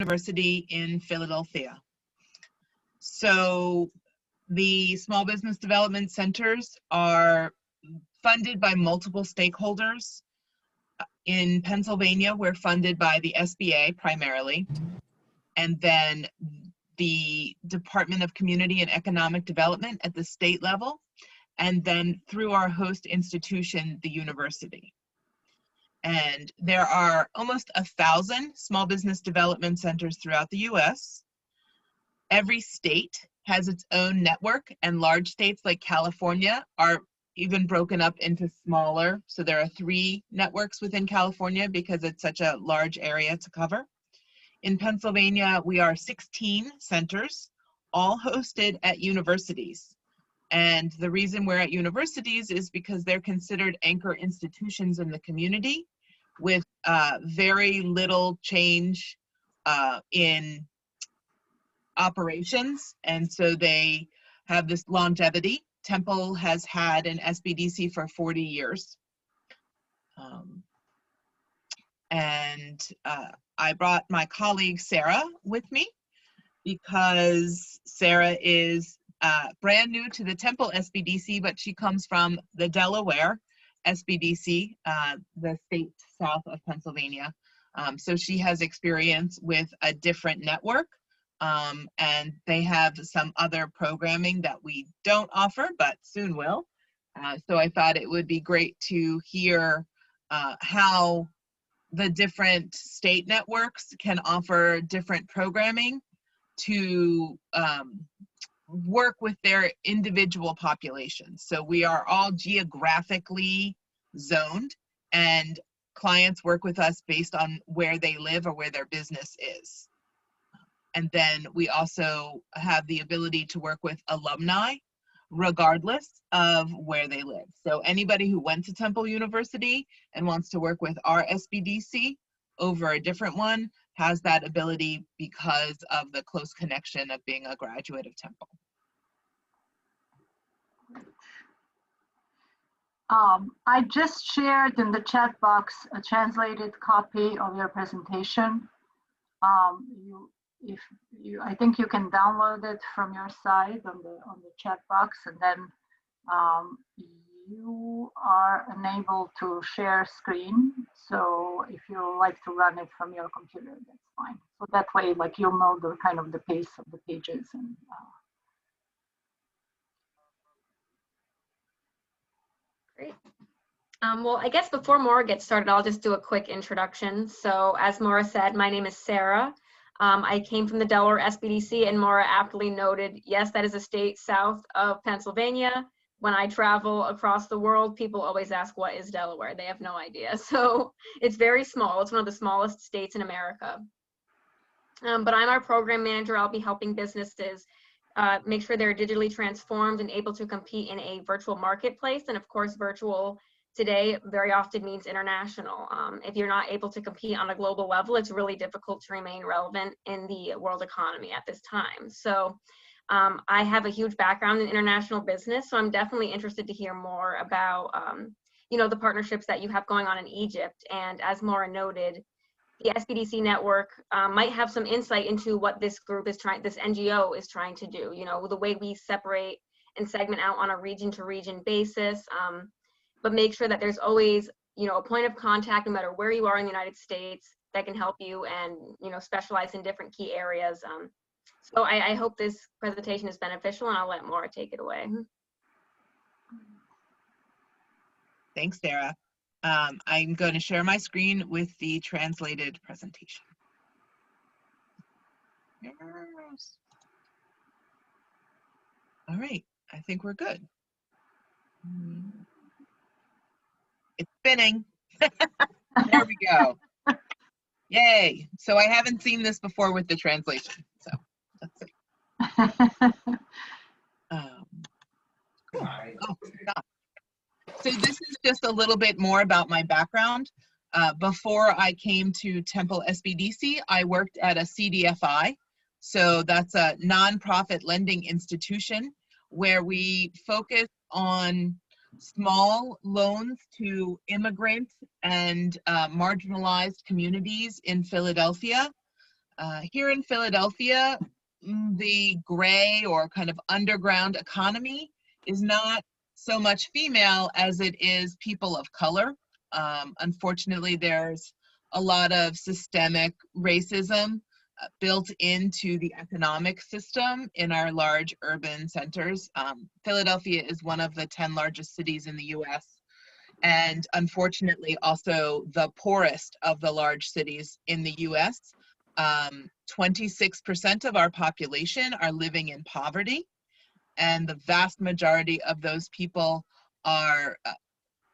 University in Philadelphia. So the small business development centers are funded by multiple stakeholders. In Pennsylvania, we're funded by the SBA primarily, and then the Department of Community and Economic Development at the state level, and then through our host institution, the university. And there are almost 1,000 small business development centers throughout the US. Every state has its own network, and large states like California are even broken up into smaller. So there are 3 networks within California because it's such a large area to cover. In Pennsylvania, we are 16 centers, all hosted at universities. And the reason we're at universities is because they're considered anchor institutions in the community with very little change in operations. And so they have this longevity. Temple has had an SBDC for 40 years. I brought my colleague Sarah with me because Sarah is brand new to the Temple SBDC, but she comes from the Delaware SBDC, the state south of Pennsylvania. So she has experience with a different network, and they have some other programming that we don't offer, but soon will. So I thought it would be great to hear how the different state networks can offer different programming to work with their individual populations. So we are all geographically zoned, and clients work with us based on where they live or where their business is. And then we also have the ability to work with alumni regardless of where they live. So anybody who went to Temple University and wants to work with our SBDC over a different one has that ability because of the close connection of being a graduate of Temple. I just shared in the chat box a translated copy of your presentation. I think you can download it from your side on the chat box, and then you are enabled to share screen. So if you like to run it from your computer, that's fine. So that way, like, you'll know the kind of the pace of the pages. And Great. Well, I guess before Maura gets started, I'll just do a quick introduction. So as Maura said, my name is Sarah. I came from the Delaware SBDC, and Maura aptly noted, yes, that is a state south of Pennsylvania. When I travel across the world, people always ask, what is Delaware? They have no idea. So it's very small. It's one of the smallest states in America. But I'm our program manager. I'll be helping businesses make sure they're digitally transformed and able to compete in a virtual marketplace. And of course, virtual today very often means international. If you're not able to compete on a global level, it's really difficult to remain relevant in the world economy at this time. So I have a huge background in international business, so I'm definitely interested to hear more about the partnerships that you have going on in Egypt. And as Maura noted, the SBDC network might have some insight into what this group is trying, this NGO is trying to do, the way we separate and segment out on a region to region basis, but make sure that there's always, a point of contact no matter where you are in the United States that can help you and, specialize in different key areas. So I hope this presentation is beneficial, and I'll let Maura take it away. Thanks, Sarah. I'm going to share my screen with the translated presentation. Yes. All right, I think we're good. It's spinning. There we go. Yay. So I haven't seen this before with the translation. So let's see. Oh, God. So this is just a little bit more about my background. Before I came to Temple SBDC, I worked at a CDFI. So that's a nonprofit lending institution where we focus on small loans to immigrant and marginalized communities in Philadelphia. Here in Philadelphia, the gray or kind of underground economy is not so much female as it is people of color. Unfortunately, there's a lot of systemic racism built into the economic system in our large urban centers. Philadelphia is one of the 10 largest cities in the US, and unfortunately also the poorest of the large cities in the US. 26% of our population are living in poverty, and the vast majority of those people are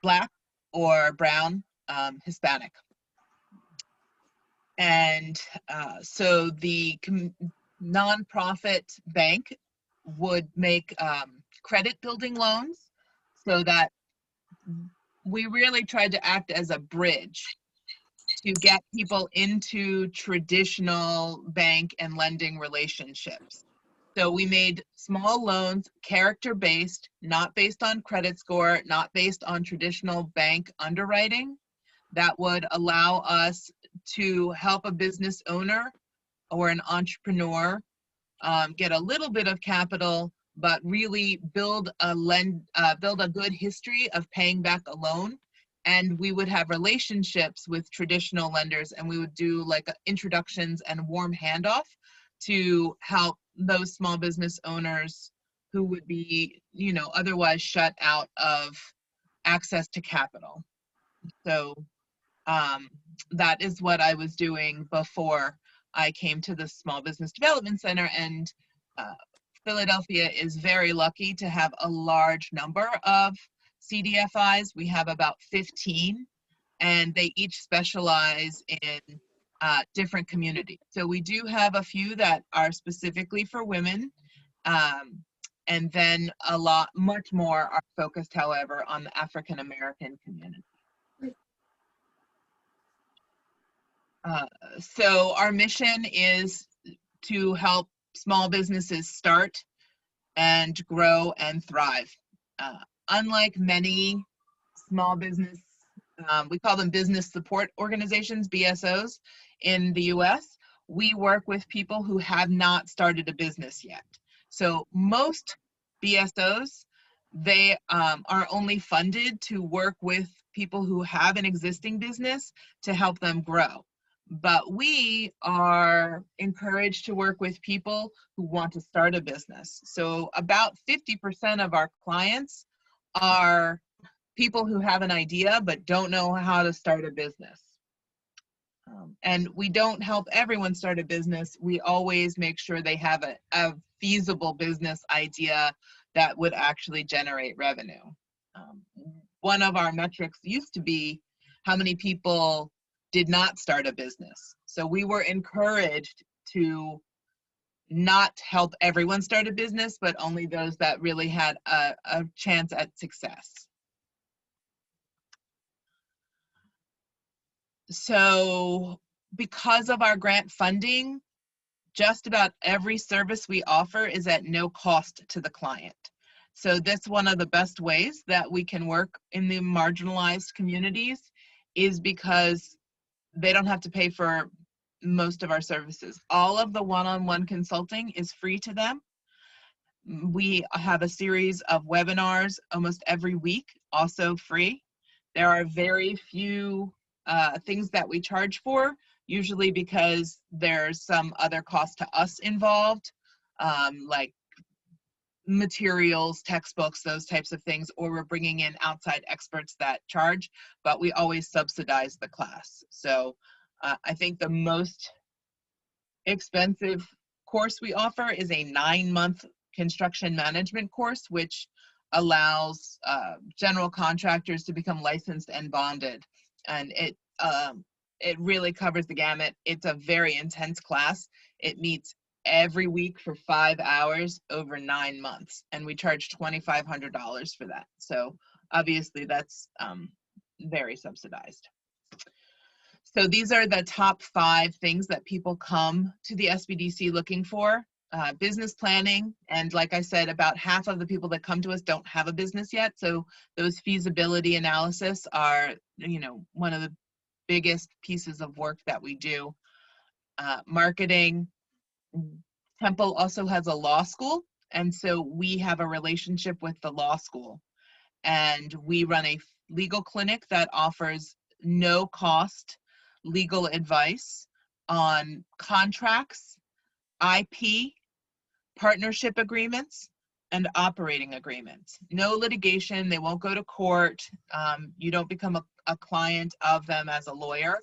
Black or brown, Hispanic. And so the nonprofit bank would make credit building loans, so that we really tried to act as a bridge to get people into traditional bank and lending relationships. So we made small loans, character-based, not based on credit score, not based on traditional bank underwriting, that would allow us to help a business owner or an entrepreneur get a little bit of capital, but really build a good history of paying back a loan. And we would have relationships with traditional lenders, and we would do like introductions and warm handoff to help those small business owners who would be, otherwise shut out of access to capital. So that is what I was doing before I came to the Small Business Development Center. And Philadelphia is very lucky to have a large number of CDFIs. We have about 15, and they each specialize in different communities. So we do have a few that are specifically for women, and then much more are focused, however, on the African American community. So our mission is to help small businesses start and grow and thrive. Unlike many small business, we call them business support organizations, BSOs, in the US, we work with people who have not started a business yet. So most BSOs, they are only funded to work with people who have an existing business to help them grow. But we are encouraged to work with people who want to start a business. So about 50% of our clients are people who have an idea but don't know how to start a business. And we don't help everyone start a business. We always make sure they have a feasible business idea that would actually generate revenue. One of our metrics used to be how many people did not start a business. So we were encouraged to not help everyone start a business, but only those that really had a chance at success. So because of our grant funding, just about every service we offer is at no cost to the client. So that's one of the best ways that we can work in the marginalized communities, is because they don't have to pay for most of our services. All of the one-on-one consulting is free to them. We have a series of webinars almost every week, also free. There are very few things that we charge for, usually because there's some other cost to us involved, like materials, textbooks, those types of things, or we're bringing in outside experts that charge, but we always subsidize the class. So I think the most expensive course we offer is a 9-month construction management course, which allows general contractors to become licensed and bonded. And it really covers the gamut. It's a very intense class. It meets every week for 5 hours over 9 months, and we charge $2,500 for that. So obviously that's very subsidized. So these are the top 5 things that people come to the SBDC looking for. Business planning, and like I said, about half of the people that come to us don't have a business yet, so those feasibility analysis are, one of the biggest pieces of work that we do. marketing. Temple also has a law school, and so we have a relationship with the law school. And we run a legal clinic that offers no cost legal advice on contracts, IP, partnership agreements, and operating agreements. No litigation, they won't go to court. You don't become a client of them as a lawyer,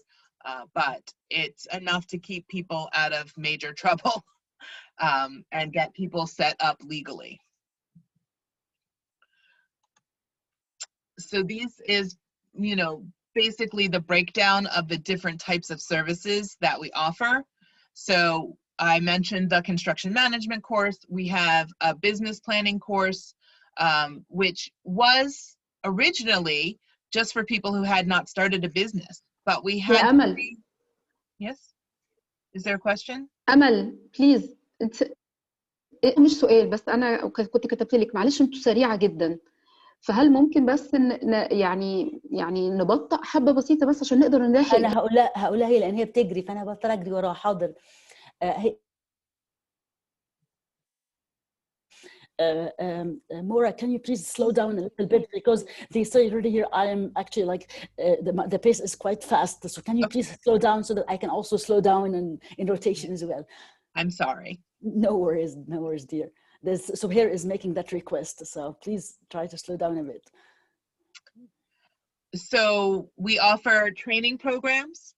but it's enough to keep people out of major trouble and get people set up legally. So this is, you know, basically the breakdown of the different types of services that we offer. So I mentioned the construction management course. We have a business planning course, which was originally just for people who had not started a business, but we had. يا أمل. Yes? Is there a question? أمل please. مش سؤال بس أنا كنت كتبت لك معلش أنتوا سريعة جدا. فهل ممكن بس يعني نبطأ حبة بسيطة بس عشان نقدر نلاحق؟ أنا هقولها هي لأن هي بتجري فأنا بضطر أجري وراها. حاضر. Maura, can you please slow down a little bit because they say earlier I am actually like the pace is quite fast. So can you please slow down so that I can also slow down in rotation as well? I'm sorry. No worries, dear. So here is making that request. So please try to slow down a bit. So we offer training programs.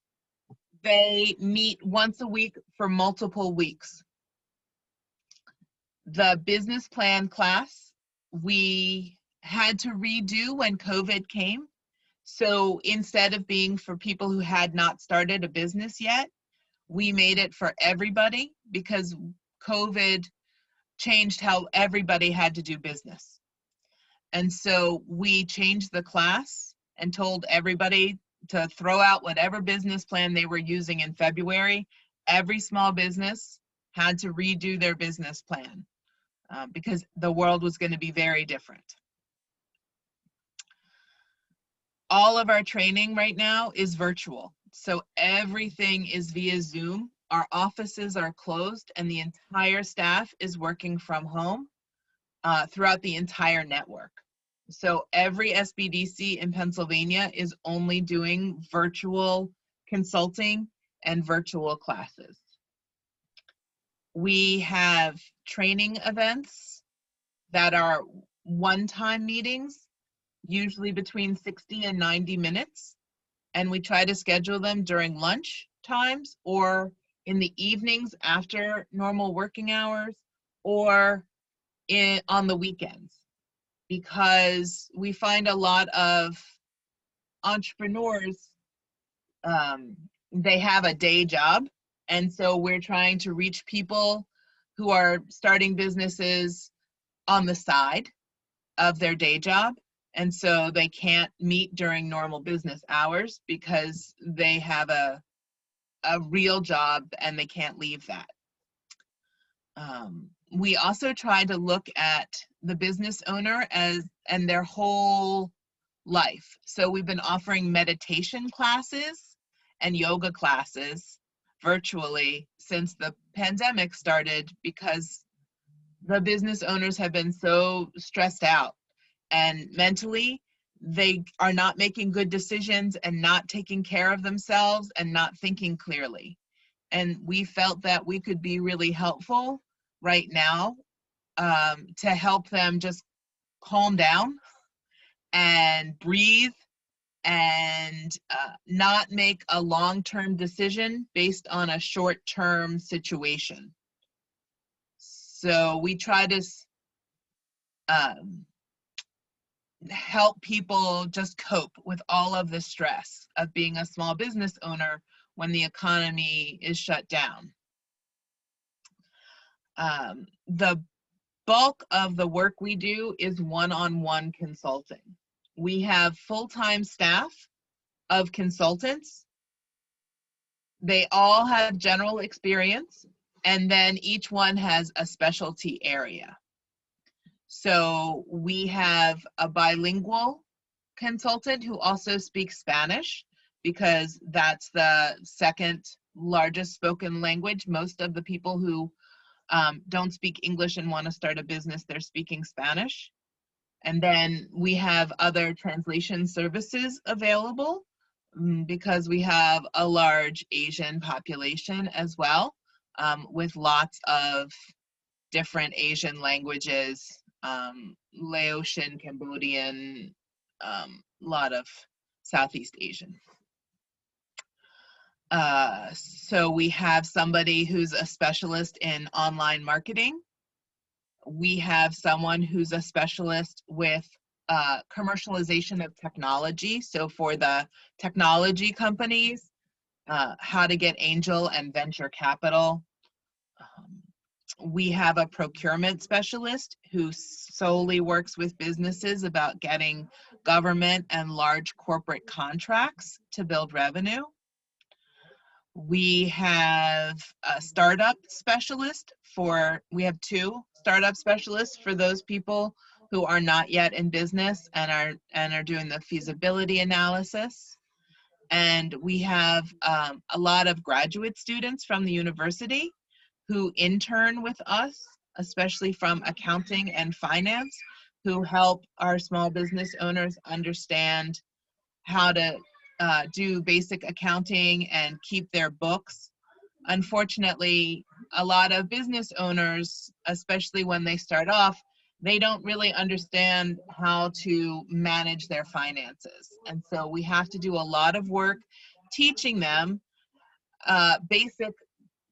They meet once a week for multiple weeks. The business plan class, we had to redo when COVID came. So instead of being for people who had not started a business yet, we made it for everybody because COVID changed how everybody had to do business. And so we changed the class and told everybody to throw out whatever business plan they were using in February. Every small business had to redo their business plan because the world was going to be very different. All of our training right now is virtual. So everything is via Zoom. Our offices are closed and the entire staff is working from home throughout the entire network. So every SBDC in Pennsylvania is only doing virtual consulting and virtual classes. We have training events that are one-time meetings, usually between 60 and 90 minutes. And we try to schedule them during lunch times or in the evenings after normal working hours or on the weekends, because we find a lot of entrepreneurs, they have a day job. And so we're trying to reach people who are starting businesses on the side of their day job. And so they can't meet during normal business hours because they have a real job and they can't leave that. We also try to look at the business owner and their whole life. So we've been offering meditation classes and yoga classes virtually since the pandemic started because the business owners have been so stressed out and mentally they are not making good decisions and not taking care of themselves and not thinking clearly. And we felt that we could be really helpful right now to help them just calm down and breathe and not make a long-term decision based on a short-term situation. So we try to help people just cope with all of the stress of being a small business owner when the economy is shut down. The bulk of the work we do is one-on-one consulting. We have full-time staff of consultants. They all have general experience, and then each one has a specialty area. So we have a bilingual consultant who also speaks Spanish because that's the second largest spoken language. Most of the people who don't speak English and want to start a business, they're speaking Spanish. And then we have other translation services available because we have a large Asian population as well, with lots of different Asian languages, Laotian, Cambodian, a lot of Southeast Asian. So we have somebody who's a specialist in online marketing. We have someone who's a specialist with commercialization of technology. So for the technology companies, how to get angel and venture capital. We have a procurement specialist who solely works with businesses about getting government and large corporate contracts to build revenue. We have a startup specialist we have 2 startup specialists for those people who are not yet in business and are doing the feasibility analysis. And we have a lot of graduate students from the university who intern with us, especially from accounting and finance, who help our small business owners understand how to do basic accounting and keep their books. Unfortunately, a lot of business owners, especially when they start off, they don't really understand how to manage their finances. And so we have to do a lot of work teaching them basic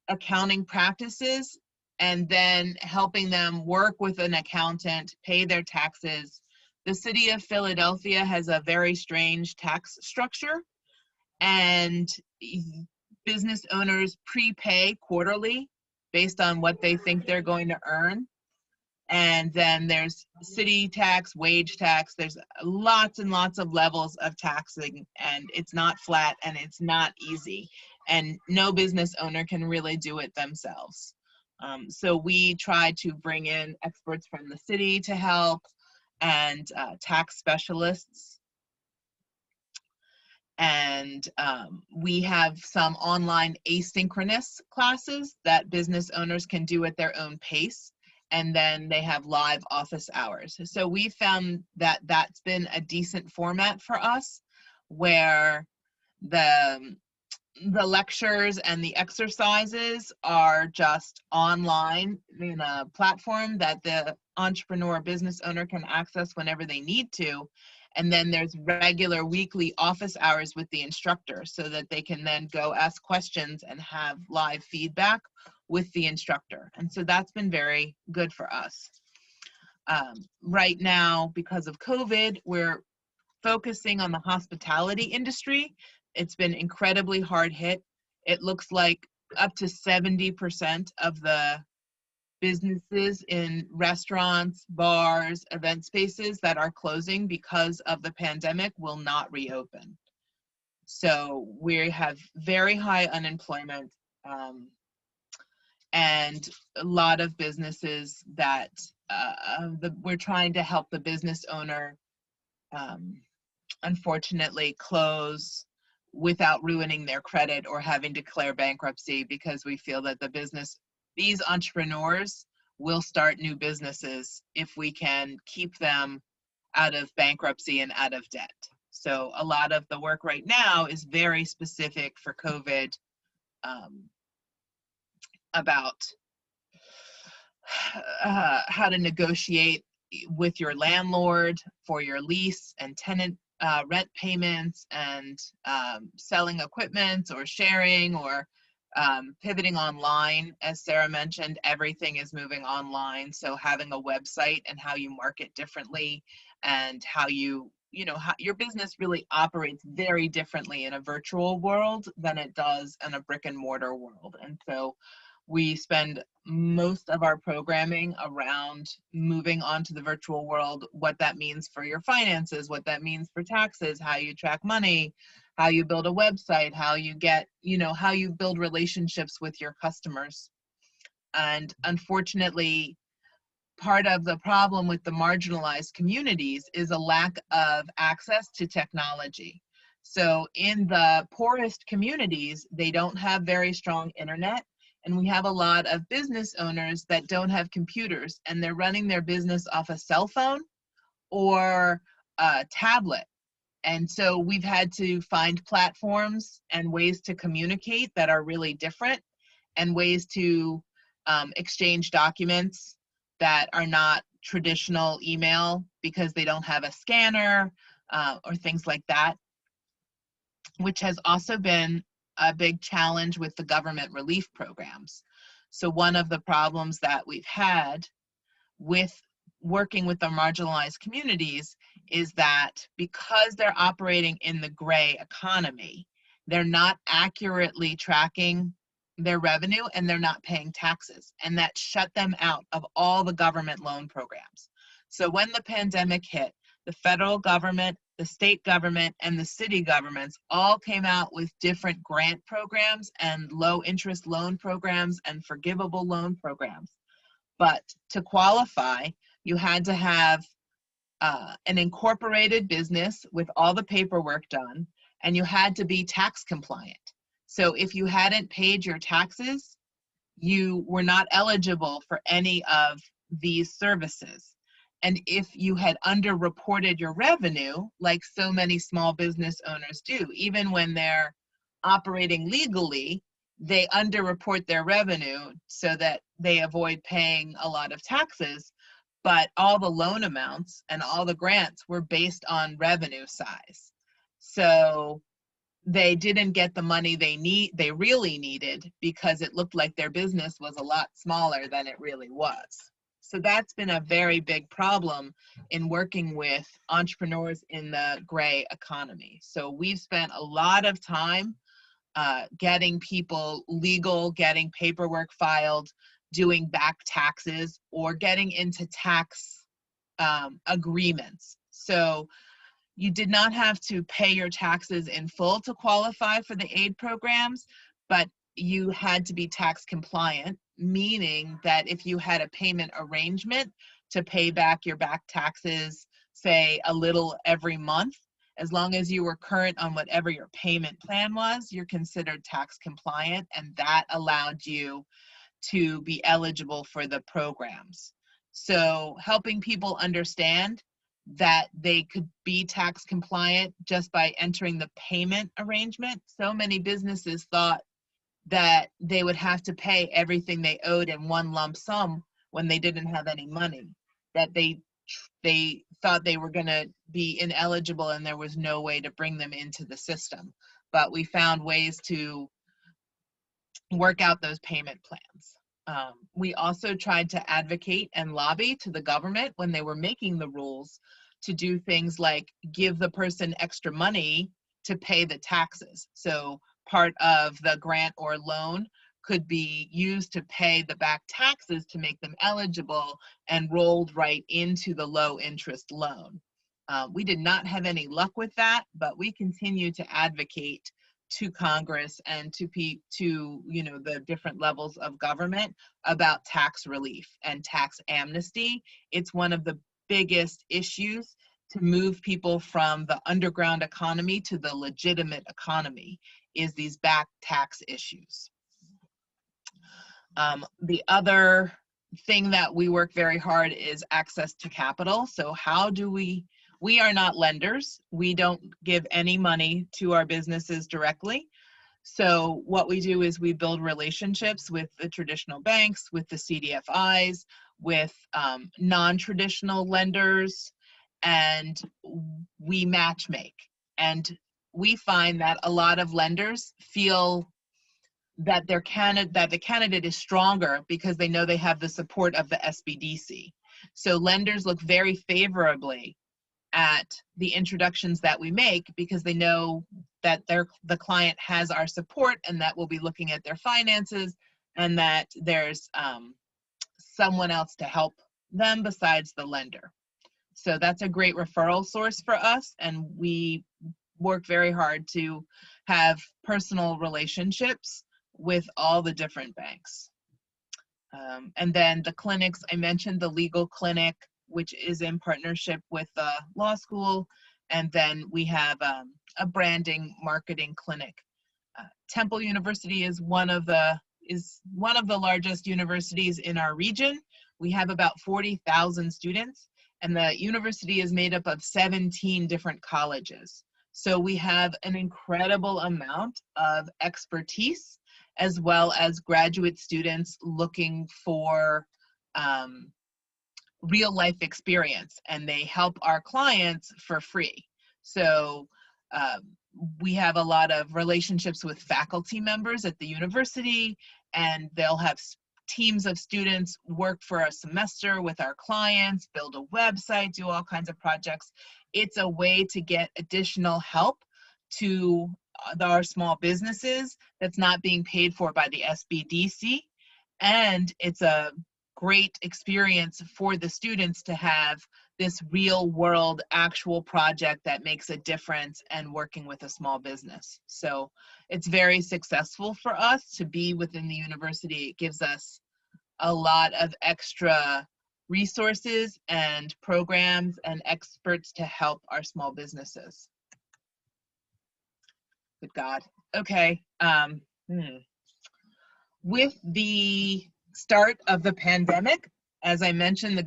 accounting practices and then helping them work with an accountant, pay their taxes. The city of Philadelphia has a very strange tax structure, and business owners prepay quarterly based on what they think they're going to earn. And then there's city tax, wage tax. There's lots and lots of levels of taxing, and it's not flat and it's not easy. And no business owner can really do it themselves. So we try to bring in experts from the city to help, and tax specialists. And we have some online asynchronous classes that business owners can do at their own pace. And then they have live office hours. So we found that that's been a decent format for us, where the lectures and the exercises are just online in a platform that the entrepreneur business owner can access whenever they need to. And then there's regular weekly office hours with the instructor so that they can then go ask questions and have live feedback with the instructor. And so that's been very good for us. Right now, because of COVID, we're focusing on the hospitality industry. It's been incredibly hard hit. It looks like up to 70% of the businesses in restaurants, bars, event spaces that are closing because of the pandemic will not reopen. So we have very high unemployment, and a lot of businesses that we're trying to help the business owner unfortunately close without ruining their credit or having to declare bankruptcy, because we feel that these entrepreneurs will start new businesses if we can keep them out of bankruptcy and out of debt. So a lot of the work right now is very specific for COVID, about how to negotiate with your landlord for your lease and tenant rent payments, and selling equipment or sharing or pivoting online. As Sarah mentioned, everything is moving online. So having a website and how you market differently, and how how your business really operates very differently in a virtual world than it does in a brick and mortar world. And so we spend most of our programming around moving on to the virtual world, what that means for your finances, what that means for taxes, how you track money, how you build a website, how you get, how you build relationships with your customers. And unfortunately, part of the problem with the marginalized communities is a lack of access to technology. So in the poorest communities, they don't have very strong internet. And we have a lot of business owners that don't have computers, and they're running their business off a cell phone or a tablet. And so we've had to find platforms and ways to communicate that are really different, and ways to exchange documents that are not traditional email because they don't have a scanner or things like that, which has also been a big challenge with the government relief programs. So one of the problems that we've had with working with the marginalized communities is that because they're operating in the gray economy, they're not accurately tracking their revenue and they're not paying taxes. And that shut them out of all the government loan programs. So when the pandemic hit, the federal government, the state government, and the city governments all came out with different grant programs and low interest loan programs and forgivable loan programs. But to qualify, you had to have an incorporated business with all the paperwork done, and you had to be tax compliant. So if you hadn't paid your taxes, you were not eligible for any of these services. And if you had underreported your revenue, like so many small business owners do, even when they're operating legally, they underreport their revenue so that they avoid paying a lot of taxes. But all the loan amounts and all the grants were based on revenue size. So they didn't get the money they really needed because it looked like their business was a lot smaller than it really was. So that's been a very big problem in working with entrepreneurs in the gray economy. So we've spent a lot of time getting people legal, getting paperwork filed, doing back taxes, or getting into tax agreements. So you did not have to pay your taxes in full to qualify for the aid programs, but you had to be tax compliant, meaning that if you had a payment arrangement to pay back your back taxes, say a little every month, as long as you were current on whatever your payment plan was, you're considered tax compliant, and that allowed you to be eligible for the programs. So helping people understand that they could be tax compliant just by entering the payment arrangement. So many businesses thought that they would have to pay everything they owed in one lump sum when they didn't have any money, that they thought they were going to be ineligible and there was no way to bring them into the system. But we found ways to work out those payment plans. We also tried to advocate and lobby to the government when they were making the rules to do things like give the person extra money to pay the taxes. So part of the grant or loan could be used to pay the back taxes to make them eligible and rolled right into the low interest loan. We did not have any luck with that, but we continue to advocate to Congress and to the different levels of government about tax relief and tax amnesty. It's one of the biggest issues to move people from the underground economy to the legitimate economy, is these back tax issues. The other thing that we work very hard is access to capital. So how do we are not lenders. We don't give any money to our businesses directly. So what we do is we build relationships with the traditional banks, with the CDFIs, with non-traditional lenders, and we match make. And we find that a lot of lenders feel that the candidate is stronger because they know they have the support of the SBDC. So lenders look very favorably at the introductions that we make because they know that the client has our support and that we'll be looking at their finances and that there's someone else to help them besides the lender. So that's a great referral source for us, and we work very hard to have personal relationships with all the different banks. And then the clinics, I mentioned the legal clinic, which is in partnership with the law school, And then we have a branding marketing clinic. Temple University is one of the largest universities in our region. We have about 40,000 students, and the university is made up of 17 different colleges. So we have an incredible amount of expertise, as well as graduate students looking for real life experience, and they help our clients for free. So we have a lot of relationships with faculty members at the university, and they'll have teams of students work for a semester with our clients, build a website, do all kinds of projects. It's a way to get additional help to our small businesses that's not being paid for by the SBDC. And it's a great experience for the students to have this real world actual project that makes a difference and working with a small business. So it's very successful for us to be within the university. It gives us a lot of extra resources and programs and experts to help our small businesses. Good God. Okay. With the start of the pandemic, as I mentioned, the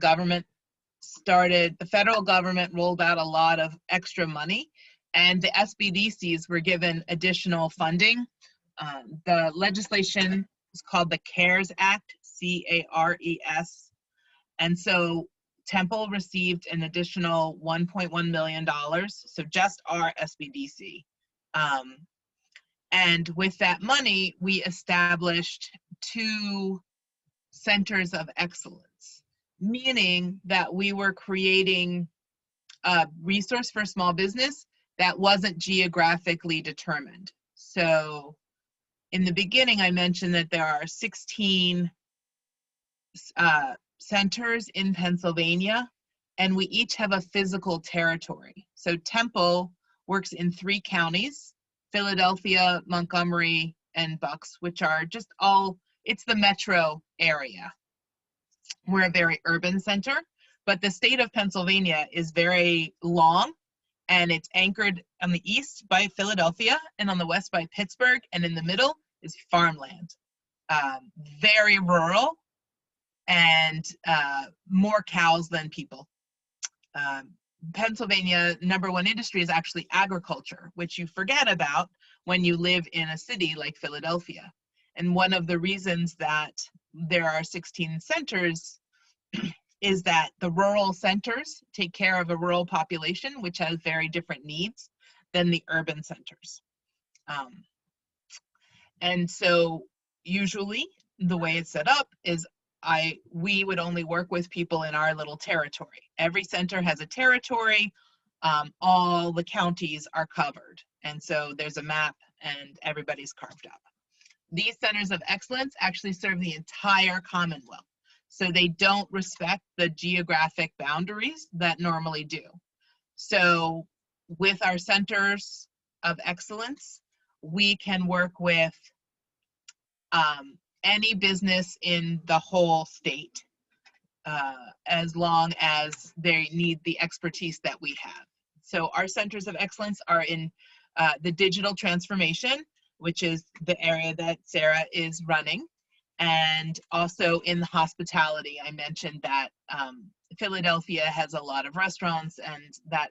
federal government rolled out a lot of extra money, and the SBDCs were given additional funding. The legislation is called the CARES Act, C-A-R-E-S. And so Temple received an additional $1.1 million, so just our SBDC. And with that money, we established 2 centers of excellence, meaning that we were creating a resource for small business that wasn't geographically determined. So in the beginning, I mentioned that there are 16 centers in Pennsylvania, and we each have a physical territory. So Temple works in 3 counties, Philadelphia, Montgomery, and Bucks, which are just it's the metro area. We're a very urban center, but the state of Pennsylvania is very long, and it's anchored on the east by Philadelphia and on the west by Pittsburgh, and in the middle is farmland. Very rural, and more cows than people. Pennsylvania #1 industry is actually agriculture, which you forget about when you live in a city like Philadelphia. And one of the reasons that there are 16 centers is that the rural centers take care of a rural population, which has very different needs than the urban centers. And so usually the way it's set up is we would only work with people in our little territory. Every center has a territory. All the counties are covered. And so there's a map and everybody's carved up. These centers of excellence actually serve the entire Commonwealth. So they don't respect the geographic boundaries that normally do. So with our centers of excellence, we can work with any business in the whole state, as long as they need the expertise that we have. So our centers of excellence are in the digital transformation, which is the area that Sarah is running, and also in the hospitality. I mentioned that Philadelphia has a lot of restaurants, and that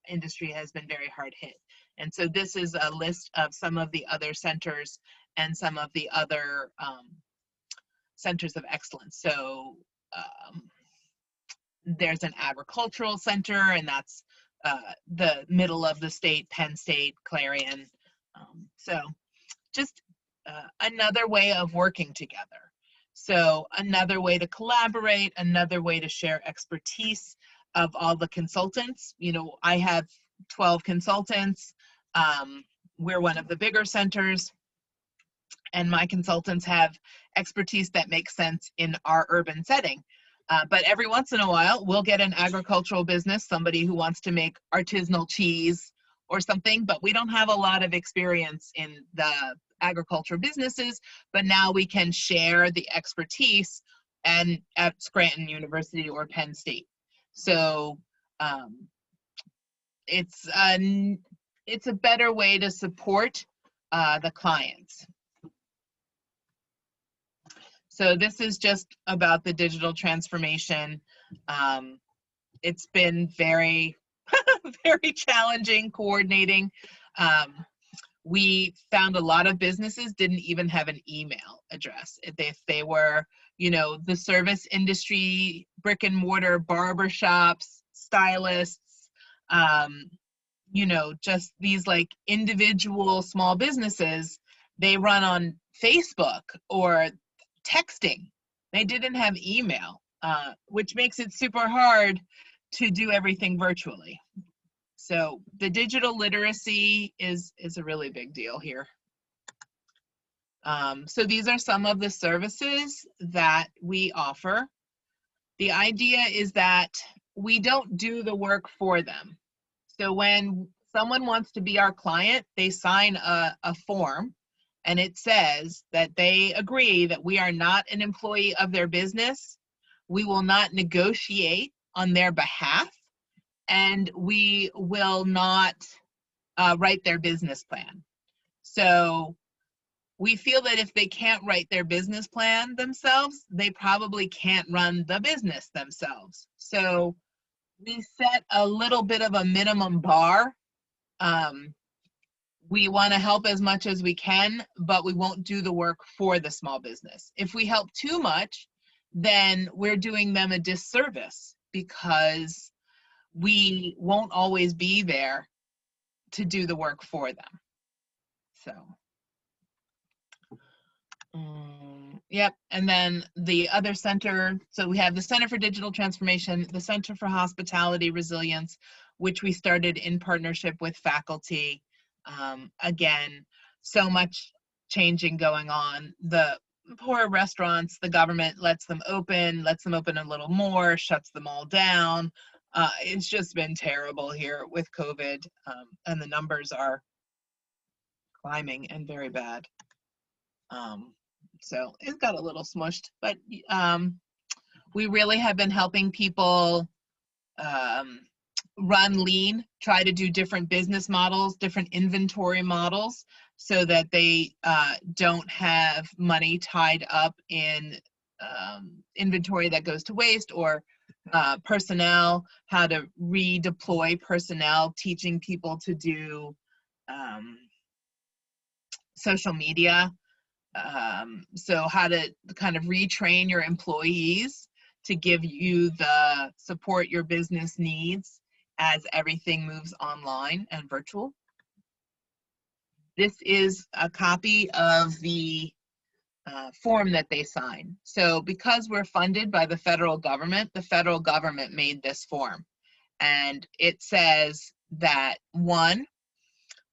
industry has been very hard hit. And so this is a list of some of the other centers and some of the other centers of excellence. So there's an agricultural center, and that's the middle of the state, Penn State, Clarion. So just another way of working together. So another way to collaborate, another way to share expertise of all the consultants. You know, I have 12 consultants. We're one of the bigger centers, and my consultants have expertise that makes sense in our urban setting. But every once in a while, we'll get an agricultural business, somebody who wants to make artisanal cheese or something, but we don't have a lot of experience in the agriculture businesses, but now we can share the expertise and at Scranton University or Penn State. So it's a better way to support the clients. So this is just about the digital transformation. It's been very, very challenging coordinating. We found a lot of businesses didn't even have an email address. If they were, you know, the service industry, brick and mortar, barbershops, stylists, you know, just these like individual small businesses, they run on Facebook or texting. They didn't have email, which makes it super hard to do everything virtually. So the digital literacy is a really big deal here. So these are some of the services that we offer. The idea is that we don't do the work for them. So when someone wants to be our client, they sign a form, and it says that they agree that we are not an employee of their business, we will not negotiate on their behalf, and we will not write their business plan. So we feel that if they can't write their business plan themselves, they probably can't run the business themselves. So we set a little bit of a minimum bar. We want to help as much as we can, but we won't do the work for the small business. If we help too much, then we're doing them a disservice because we won't always be there to do the work for them. So, yep. And then the other center, so we have the Center for Digital Transformation, the Center for Hospitality Resilience, which we started in partnership with faculty. Again, so much changing going on. The poor restaurants, the government lets them open a little more, shuts them all down. It's just been terrible here with COVID, and the numbers are climbing and very bad. So it got a little smushed, but we really have been helping people run lean, try to do different business models, different inventory models, so that they don't have money tied up in inventory that goes to waste, or personnel, how to redeploy personnel, teaching people to do social media. So how to kind of retrain your employees to give you the support your business needs as everything moves online and virtual. This is a copy of the form that they sign. So because we're funded by the federal government made this form. And it says that, one,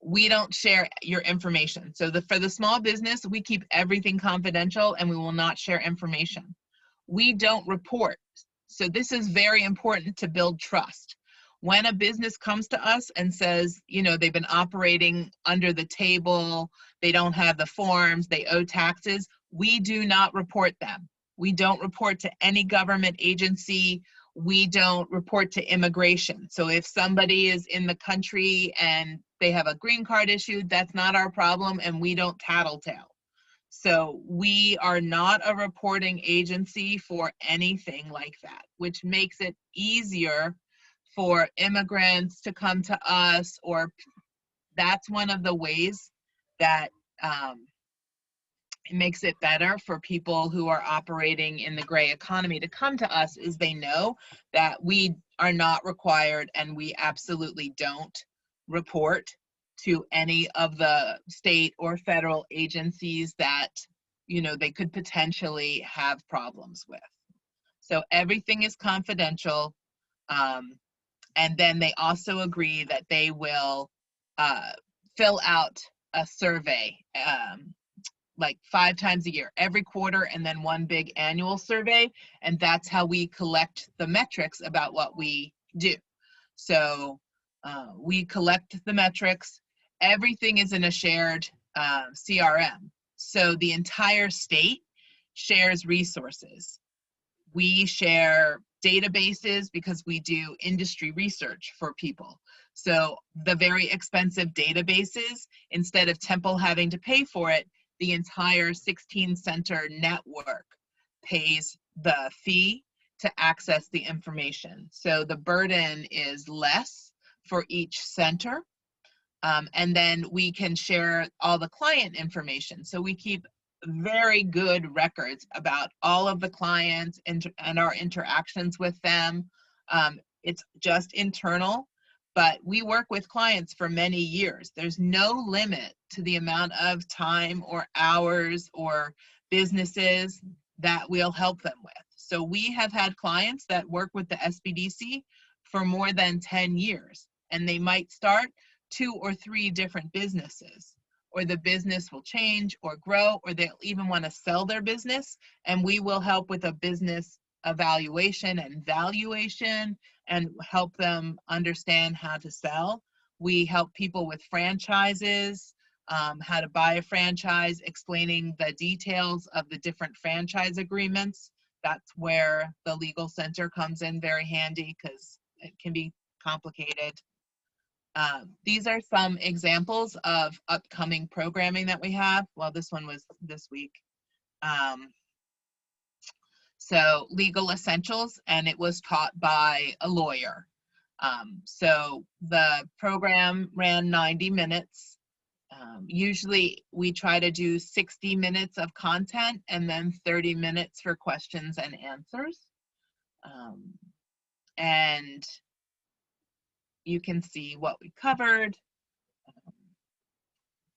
we don't share your information. So for the small business, we keep everything confidential and we will not share information. We don't report. So this is very important to build trust. When a business comes to us and says, you know, they've been operating under the table, they don't have the forms, they owe taxes, we do not report them. We don't report to any government agency. We don't report to immigration. So if somebody is in the country and they have a green card issued, that's not our problem, and we don't tattletale. So we are not a reporting agency for anything like that, which makes it easier for immigrants to come to us, or that's one of the ways that it makes it better for people who are operating in the gray economy to come to us, is they know that we are not required and we absolutely don't report to any of the state or federal agencies that, you know, they could potentially have problems with. So everything is confidential. And then they also agree that they will fill out a survey like 5 times a year, every quarter, and then one big annual survey. And that's how we collect the metrics about what we do. So we collect the metrics. Everything is in a shared CRM. So the entire state shares resources. We share databases because we do industry research for people. So the very expensive databases, instead of Temple having to pay for it, the entire 16-center network pays the fee to access the information. So the burden is less for each center. And then we can share all the client information. So we keep very good records about all of the clients and our interactions with them. It's just internal, but we work with clients for many years. There's no limit to the amount of time or hours or businesses that we'll help them with. So we have had clients that work with the SBDC for more than 10 years, and they might start 2 or 3 different businesses, or the business will change or grow, or they'll even want to sell their business, and we will help with a business evaluation and valuation and help them understand how to sell. We help people with franchises, how to buy a franchise, explaining the details of the different franchise agreements. That's where the legal center comes in very handy because it can be complicated. These are some examples of upcoming programming that we have. Well, this one was this week. So Legal Essentials, and it was taught by a lawyer. So the program ran 90 minutes. Usually we try to do 60 minutes of content and then 30 minutes for questions and answers. And you can see what we covered.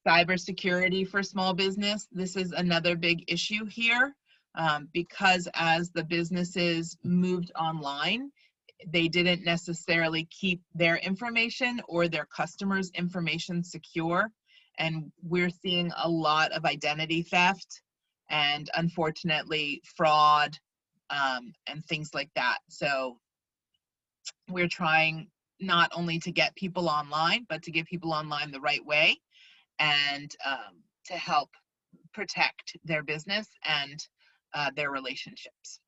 Cybersecurity for small business. This is another big issue here because as the businesses moved online, they didn't necessarily keep their information or their customers' information secure. And we're seeing a lot of identity theft and unfortunately fraud and things like that. So we're trying not only to get people online, but to get people online the right way and to help protect their business and their relationships.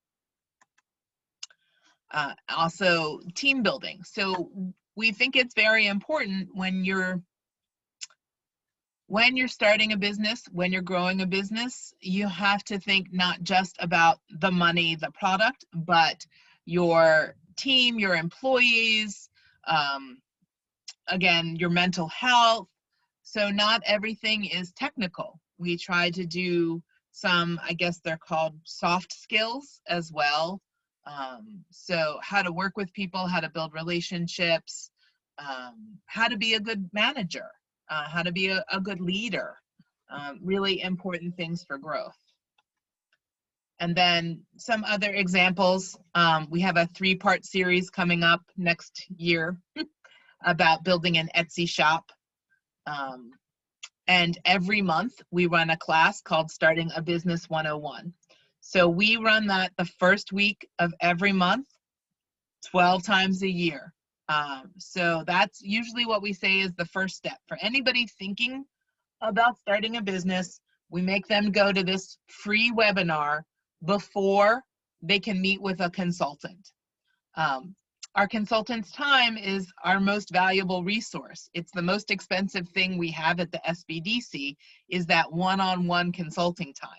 Also, team building. So we think it's very important when you're starting a business, when you're growing a business, you have to think not just about the money, the product, but your team, your employees, again, your mental health. So not everything is technical. We try to do some, I guess they're called soft skills as well. So how to work with people, how to build relationships, how to be a good manager, how to be a good leader, really important things for growth. And then some other examples, we have a 3-part series coming up next year about building an Etsy shop. And every month we run a class called Starting a Business 101. So we run that the first week of every month, 12 times a year. So that's usually what we say is the first step. For anybody thinking about starting a business, we make them go to this free webinar before they can meet with a consultant. Our consultant's time is our most valuable resource. It's the most expensive thing we have at the SBDC is that one-on-one consulting time.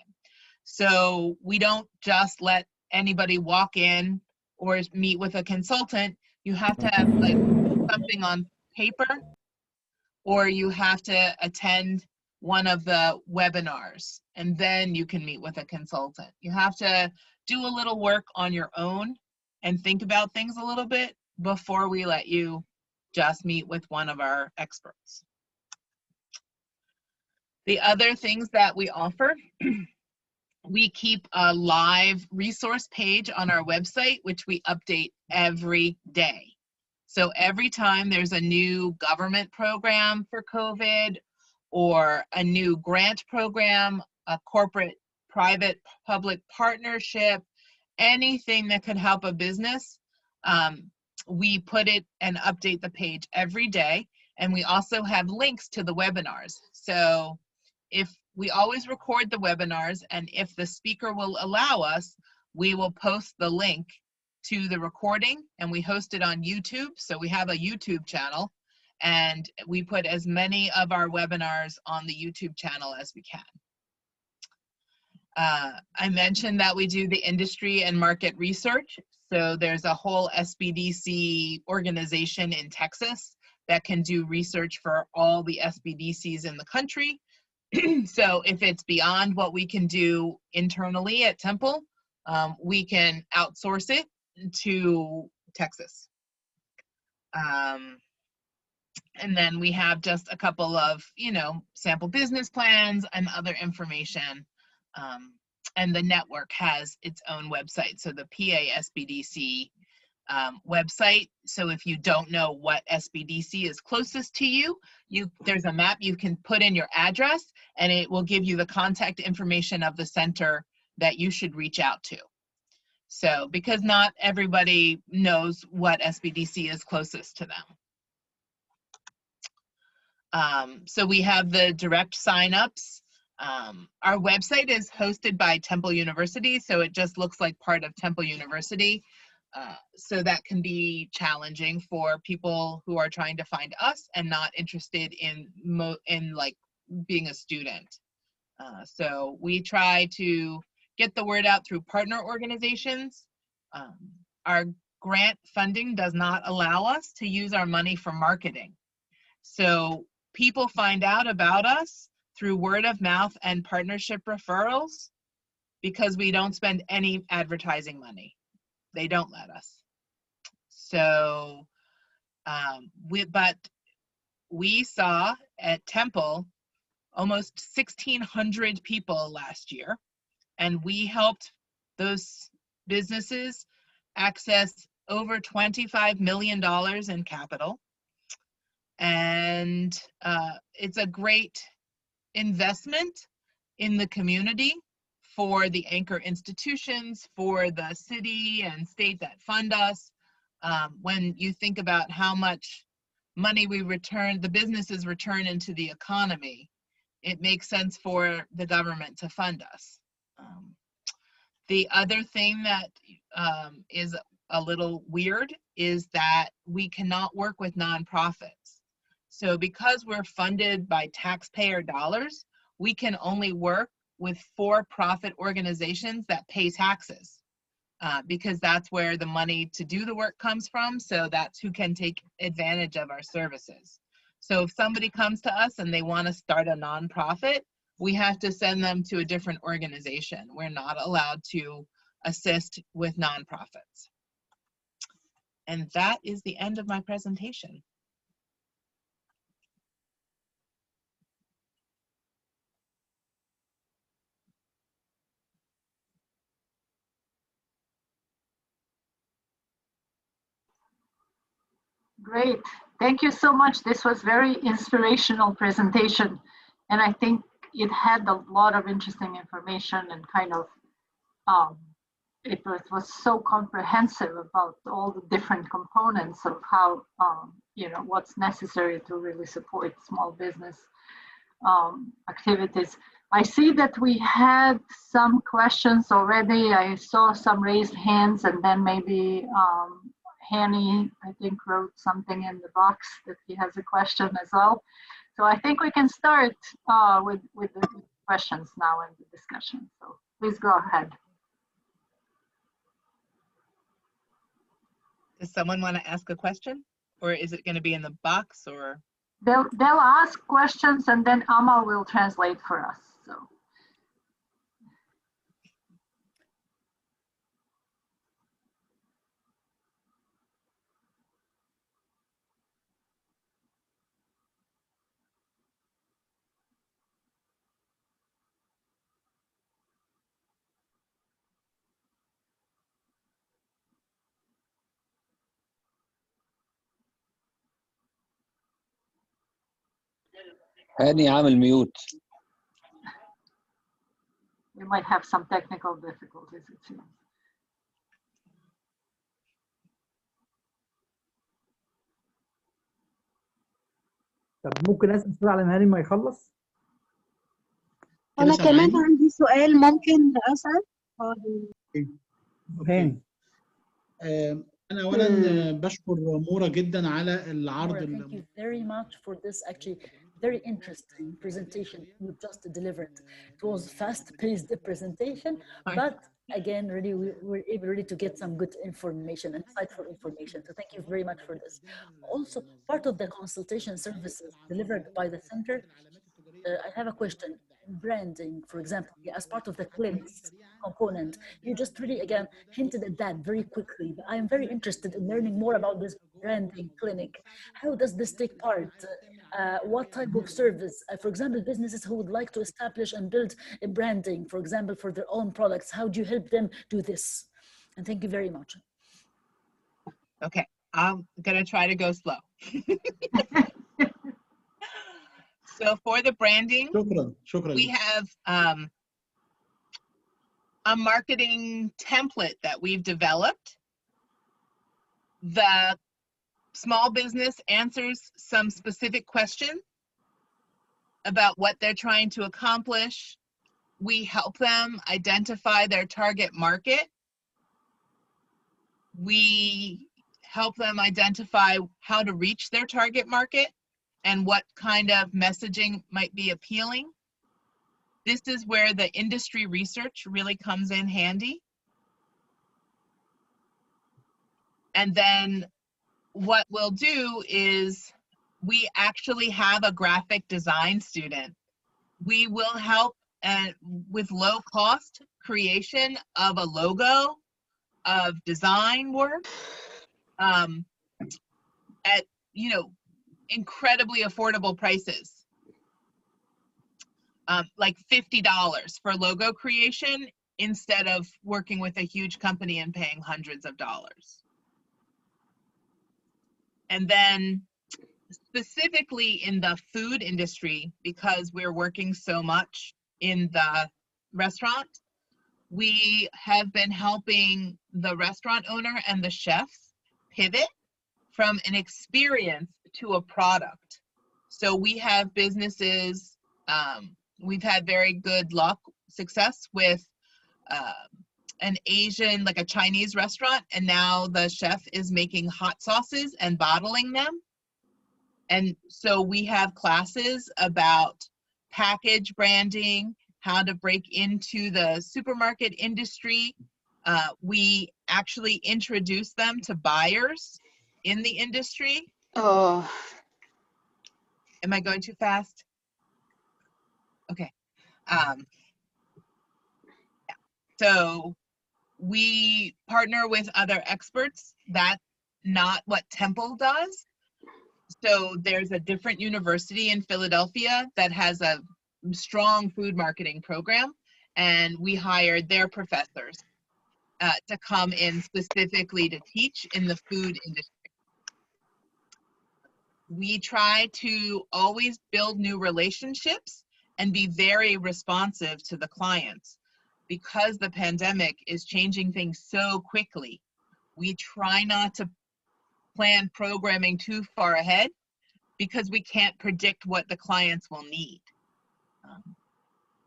So we don't just let anybody walk in or meet with a consultant. You have to have like something on paper, or you have to attend one of the webinars, and then you can meet with a consultant. You have to do a little work on your own and think about things a little bit before we let you just meet with one of our experts. The other things that we offer, we keep a live resource page on our website, which we update every day. So every time there's a new government program for COVID or a new grant program, a corporate, private, public partnership, anything that could help a business, we put it and update the page every day. And we also have links to the webinars. So if we always record the webinars, and if the speaker will allow us, we will post the link to the recording, and we host it on YouTube. So we have a YouTube channel, and we put as many of our webinars on the YouTube channel as we can. I mentioned that we do the industry and market research. So there's a whole SBDC organization in Texas that can do research for all the SBDCs in the country. So if it's beyond what we can do internally at Temple, we can outsource it to Texas. And then we have just a couple of, you know, sample business plans and other information. And the network has its own website. So the PASBDC website. So if you don't know what SBDC is closest to you, there's a map. You can put in your address, and it will give you the contact information of the center that you should reach out to. So because not everybody knows what SBDC is closest to them. So we have the direct signups. Our website is hosted by Temple University, so it just looks like part of Temple University. So that can be challenging for people who are trying to find us and not interested in like being a student. So we try to get the word out through partner organizations. Our grant funding does not allow us to use our money for marketing. So people find out about us through word of mouth and partnership referrals because we don't spend any advertising money. They don't let us. So, but we saw at Temple almost 1,600 people last year, and we helped those businesses access over $25 million in capital. And it's a great investment in the community for the anchor institutions, for the city and state that fund us. When you think about how much money we return, the businesses return into the economy, it makes sense for the government to fund us. The other thing that is a little weird is that we cannot work with nonprofits. So because we're funded by taxpayer dollars, we can only work with for-profit organizations that pay taxes because that's where the money to do the work comes from. So that's who can take advantage of our services. So if somebody comes to us and they want to start a nonprofit, we have to send them to a different organization. We're not allowed to assist with nonprofits. And that is the end of my presentation. Great. Thank you so much. This was very inspirational presentation. And I think it had a lot of interesting information and kind of, it was so comprehensive about all the different components of how, you know, what's necessary to really support small business activities. I see that we had some questions already. I saw some raised hands, and then maybe Hanny, I think, wrote something in the box that he has a question as well. So I think we can start with the questions now in the discussion. So please go ahead. Does someone want to ask a question, or is it going to be in the box, or? They'll ask questions, and then Amma will translate for us. So. هاني عامل ميوت. We might have some technical difficulties, it seems. طب ممكن اسال سؤال على هاني ما يخلص؟ انا كمان عندي سؤال، ممكن اسال؟ هاني. أنا أولا بشكر مورا جدا على العرض Maura, thank you very much for this actually very interesting presentation you just delivered. It was fast-paced presentation, but again, really, we were able really to get some good information and insightful information. So thank you very much for this. Also, part of the consultation services delivered by the center, I have a question. Branding, for example, as part of the clinics component, you just really again hinted at that very quickly. But I am very interested in learning more about this branding clinic. How does this take part? What type of service? For example, businesses who would like to establish and build a branding, for example, for their own products, how do you help them do this? And thank you very much. Okay, I'm gonna try to go slow. So for the branding, شكرا we have a marketing template that we've developed. The small business answers some specific questions about what they're trying to accomplish. We help them identify their target market. We help them identify how to reach their target market and what kind of messaging might be appealing. This is where the industry research really comes in handy. And then what we'll do is we actually have a graphic design student. We will help with low cost creation of a logo, of design work, at, you know, incredibly affordable prices. Like $50 for logo creation instead of working with a huge company and paying hundreds of dollars. And then specifically in the food industry, because we're working so much in the restaurant, we have been helping the restaurant owner and the chefs pivot from an experience to a product. So we have businesses, we've had very good success with an Asian, like a Chinese restaurant, and now the chef is making hot sauces and bottling them. And so we have classes about package branding, how to break into the supermarket industry. We actually introduce them to buyers in the industry. Oh, Am I going too fast? Okay. Yeah. So we partner with other experts. That's not what Temple does. So there's a different university in Philadelphia that has a strong food marketing program, and we hired their professors to come in specifically to teach in the food industry. We try to always build new relationships and be very responsive to the clients. Because the pandemic is changing things so quickly, we try not to plan programming too far ahead because we can't predict what the clients will need.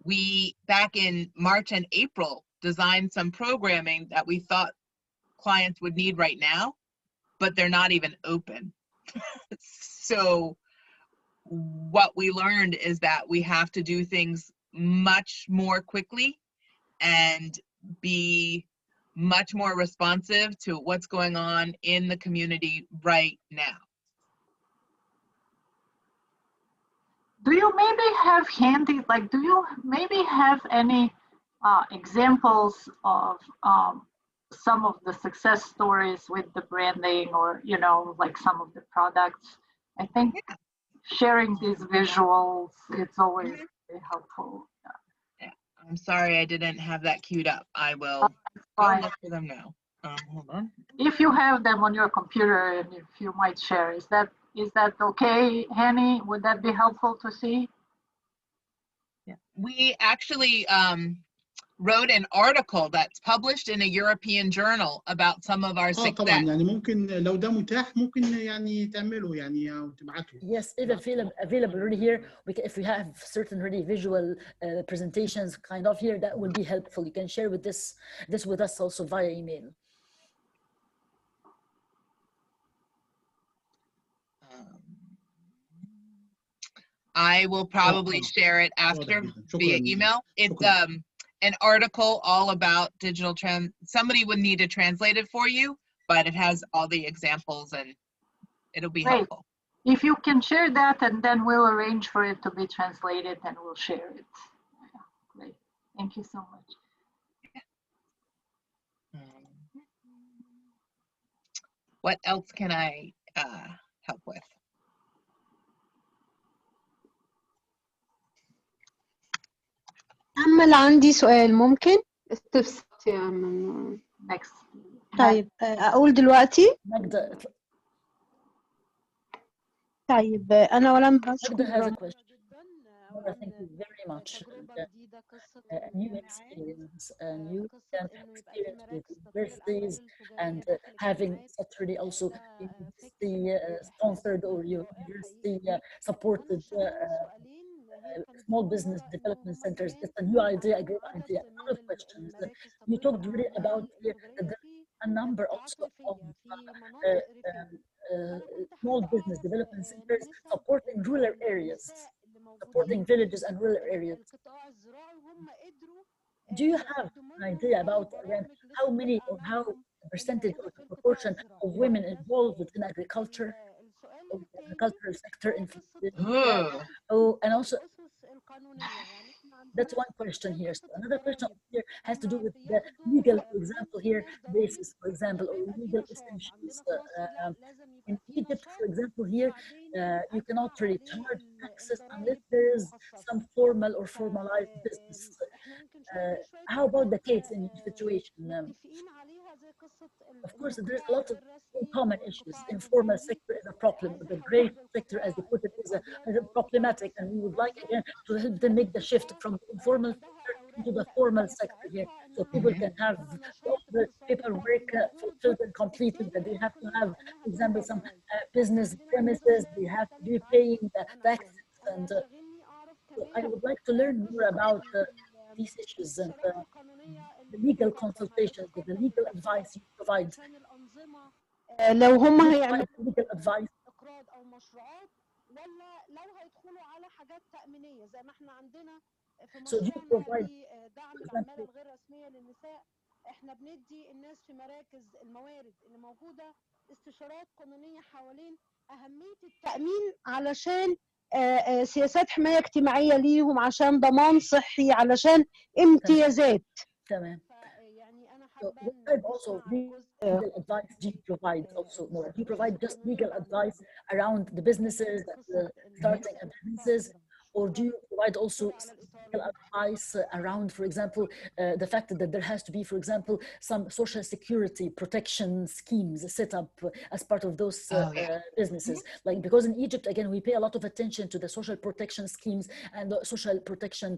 We, back in March and April, designed some programming that we thought clients would need right now, but they're not even open. So what we learned is that we have to do things much more quickly and be much more responsive to what's going on in the community right now. Do you maybe have handy, like, do you maybe have any examples of some of the success stories with the branding, or, you know, like some of the products? I think sharing these visuals, it's always very helpful. I'm sorry I didn't have that queued up. I will go look for them now. Hold on. If you have them on your computer and if you might share, is that okay, Hanny? Would that be helpful to see? Yeah. We actually wrote an article that's published in a European journal about some of our طبعا success. يعني ممكن لو ده متاح ممكن يعني تعمله يعني او تبعته. Yes, if available already here, if we have certain already visual presentations kind of here, that will be helpful. You can share with this with us also via email. I will probably share it after via email. It's an article all about digital somebody would need to translate it for you, but it has all the examples and it'll be helpful. If you can share that, and then we'll arrange for it to be translated and we'll share it. Yeah, great. Thank you so much. What else can I help with? أمل عندي سؤال ممكن؟ استفسرت يا من Next. طيب أقول دلوقتي؟ طيب أنا أولا بشكر Maura, thank you very much. A new experience, a new kind of experience with universities, and having such really also university sponsored or university supported small business development centers. That's a new idea, a great idea. A lot of questions. You talked really about a number also of small business development centers supporting rural areas, supporting villages and rural areas. Do you have an idea about how many or how percentage or the proportion of women involved in agriculture, or the agricultural sector in and also that's one question here. So another question here has to do with the legal, for example, here basis, for example, or legal essentials. In Egypt, for example, here you cannot really charge taxes unless there is some formal or formalized business. How about the case in your situation? Of course, there's a lot of common issues. Informal sector is a problem. The gray sector, as you put it, is problematic, and we would like again to help them make the shift from the informal sector into the formal sector here, so people can have all the paperwork fulfilled and completed. That they have to have, for example, some business premises. They have to be paying the taxes, and so I would like to learn more about these issues and the legal consultations, the legal advice you provide. لو هم هيعملوا legal advice. So do you provide, for example, احنا بندي الناس في مراكز الموارد اللي موجوده استشارات قانونيه حوالين اهميه التامين علشان سياسات حمايه اجتماعيه ليهم، عشان ضمان صحي، علشان امتيازات. تمام. So what type also of legal advice do you provide also more? Do you provide just legal advice around the businesses, starting businesses, or do you provide also legal advice around, for example, the fact that there has to be, for example, some social security protection schemes set up as part of those businesses? Like, because in Egypt, again, we pay a lot of attention to the social protection schemes and the social protection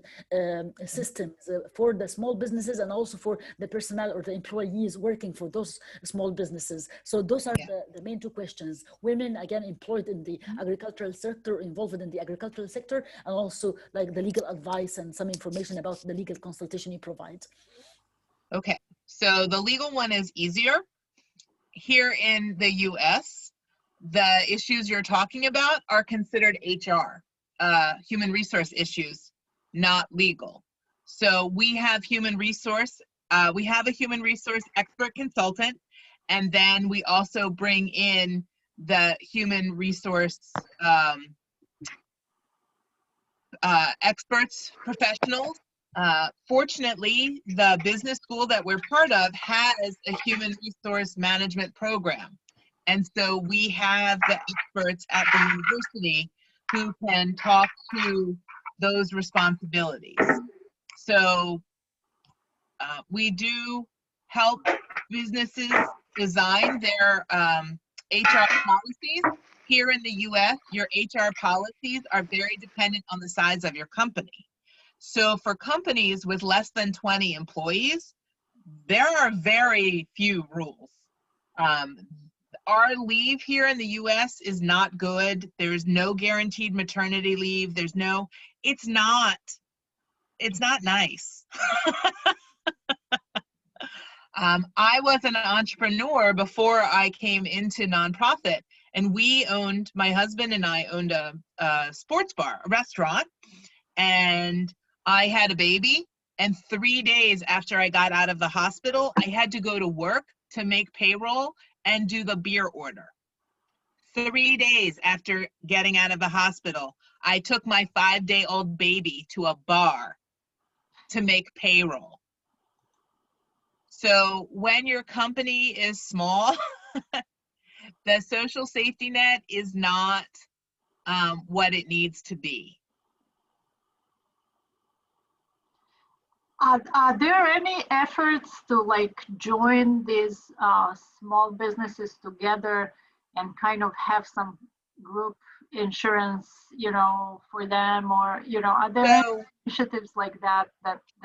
systems for the small businesses and also for the personnel or the employees working for those small businesses. So those are the main two questions. Women, again, employed in the agricultural sector, involved in the agricultural sector, and also like the legal advice and some information about the legal consultation you provide. Okay, so the legal one is easier. Here in the US, the issues you're talking about are considered HR, human resource issues, not legal. So we have we have a human resource expert consultant, and then we also bring in the human resource experts, professionals. Fortunately, the business school that we're part of has a human resource management program. And so we have the experts at the university who can talk to those responsibilities. So we do help businesses design their HR policies. Here in the US, your HR policies are very dependent on the size of your company. So for companies with less than 20 employees, there are very few rules. Our leave here in the US is not good. There's no guaranteed maternity leave. It's not nice. I was an entrepreneur before I came into nonprofit, and my husband and I owned a sports bar, a restaurant, and I had a baby, and 3 days after I got out of the hospital, I had to go to work to make payroll and do the beer order. 3 days after getting out of the hospital, I took my 5-day-old baby to a bar to make payroll. So when your company is small, the social safety net is not what it needs to be. Are there any efforts to like join these small businesses together and kind of have some group insurance, you know, for them, or, you know, are there initiatives like that?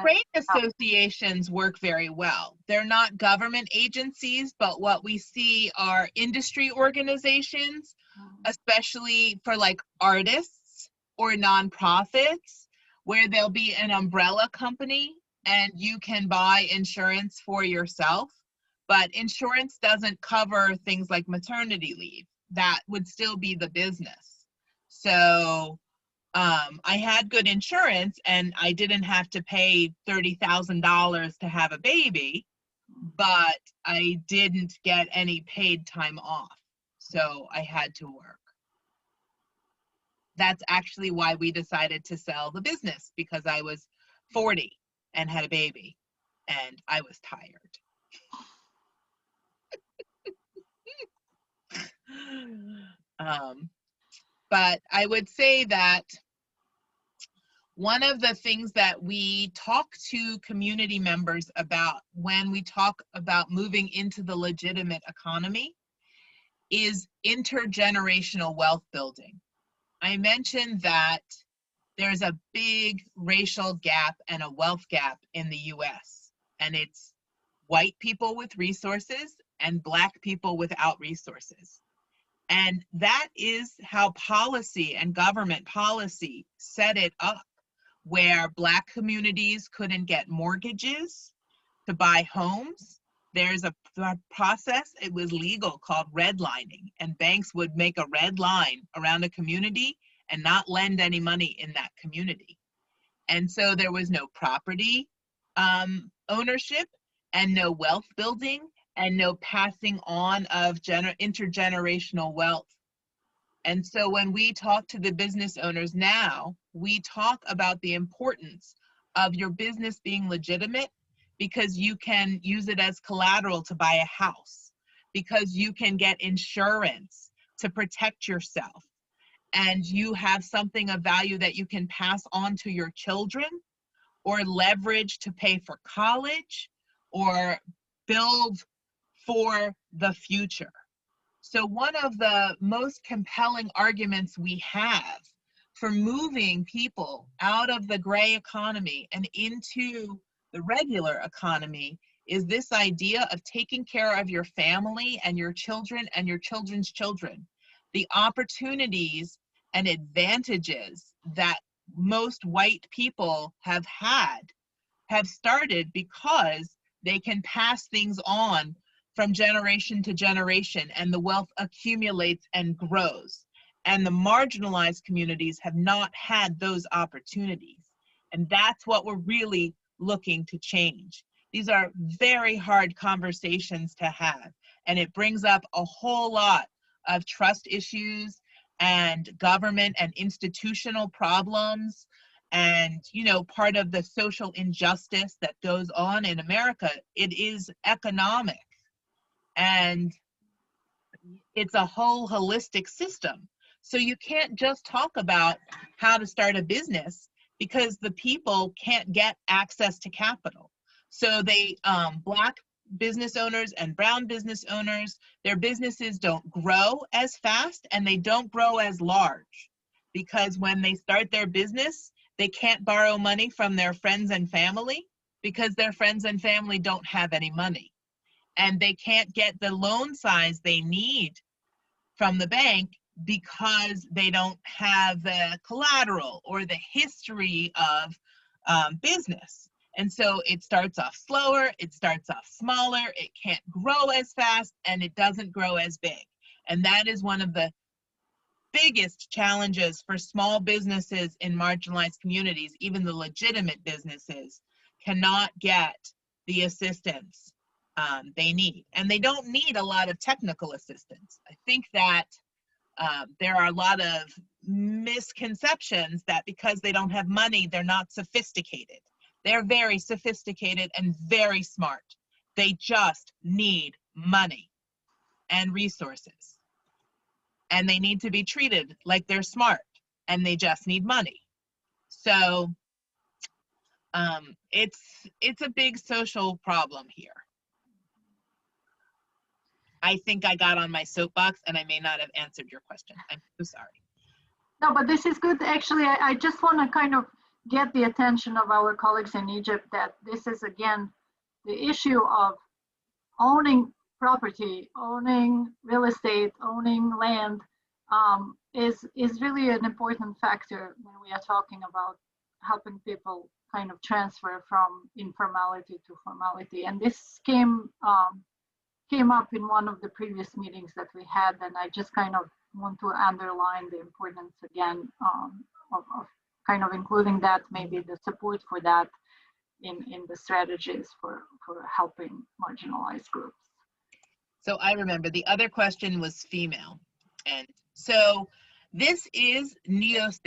Trade associations work very well. They're not government agencies, but what we see are industry organizations, especially for like artists or nonprofits, where there'll be an umbrella company and you can buy insurance for yourself, but insurance doesn't cover things like maternity leave. That would still be the business. So I had good insurance and I didn't have to pay $30,000 to have a baby, but I didn't get any paid time off. So I had to work. That's actually why we decided to sell the business, because I was 40 and had a baby and I was tired. But I would say that one of the things that we talk to community members about when we talk about moving into the legitimate economy is intergenerational wealth building. I mentioned that there's a big racial gap and a wealth gap in the US, and it's white people with resources and Black people without resources. And that is how policy and government policy set it up, where Black communities couldn't get mortgages to buy homes. There's a process, it was legal, called redlining, and banks would make a red line around a community and not lend any money in that community. And so there was no property ownership and no wealth building and no passing on of intergenerational wealth. And so when we talk to the business owners now, we talk about the importance of your business being legitimate, because you can use it as collateral to buy a house, because you can get insurance to protect yourself, and you have something of value that you can pass on to your children or leverage to pay for college or build for the future. So one of the most compelling arguments we have for moving people out of the gray economy and into the regular economy is this idea of taking care of your family and your children and your children's children. The opportunities and advantages that most white people have had have started because they can pass things on from generation to generation, and the wealth accumulates and grows. And the marginalized communities have not had those opportunities. And that's what we're really looking to change. These are very hard conversations to have, and it brings up a whole lot of trust issues and government and institutional problems. And, you know, part of the social injustice that goes on in America, it is economic. And it's a whole holistic system. So you can't just talk about how to start a business, because the people can't get access to capital. So they, Black business owners and brown business owners, their businesses don't grow as fast and they don't grow as large, because when they start their business, They can't borrow money from their friends and family because their friends and family don't have any money. And they can't get the loan size they need from the bank because they don't have the collateral or the history of business. And so it starts off slower, it starts off smaller, it can't grow as fast, and it doesn't grow as big. And that is one of the biggest challenges for small businesses in marginalized communities. Even the legitimate businesses cannot get the assistance they need. And they don't need a lot of technical assistance. I think that there are a lot of misconceptions that because they don't have money, they're not sophisticated. They're very sophisticated and very smart. They just need money and resources. And they need to be treated like they're smart, and they just need money. So it's a big social problem here. I think I got on my soapbox and I may not have answered your question. I'm so sorry. No, but this is good. Actually, I just want to kind of get the attention of our colleagues in Egypt that this is, again, the issue of owning property, owning real estate, owning land is really an important factor when we are talking about helping people kind of transfer from informality to formality. And this came up in one of the previous meetings that we had, and I just kind of want to underline the importance again of kind of including that, maybe the support for that in the strategies for helping marginalized groups. So I remember the other question was female. And so this is CEOSS.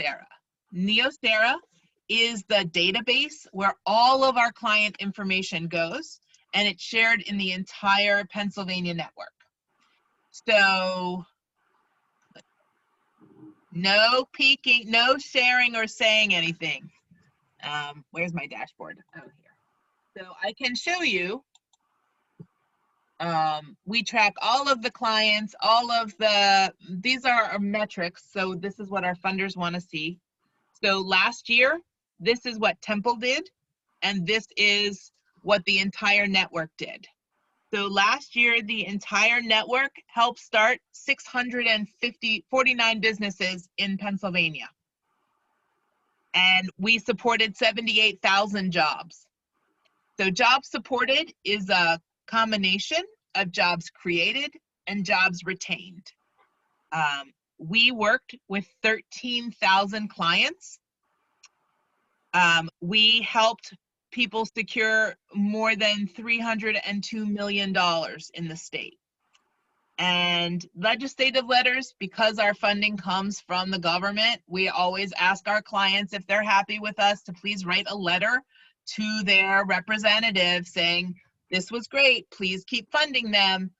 CEOSS is the database where all of our client information goes, and it's shared in the entire Pennsylvania network. So no peeking, no sharing or saying anything. Where's my dashboard? Oh, here. So I can show you. We track all of the clients, these are our metrics. So this is what our funders want to see. So last year, this is what Temple did, and this is what the entire network did. So last year, the entire network helped start 649 businesses in Pennsylvania. And we supported 78,000 jobs. So jobs supported is a combination of jobs created and jobs retained. We worked with 13,000 clients. We helped people secure more than $302 million in the state. And legislative letters, because our funding comes from the government, we always ask our clients if they're happy with us to please write a letter to their representative saying, this was great, please keep funding them,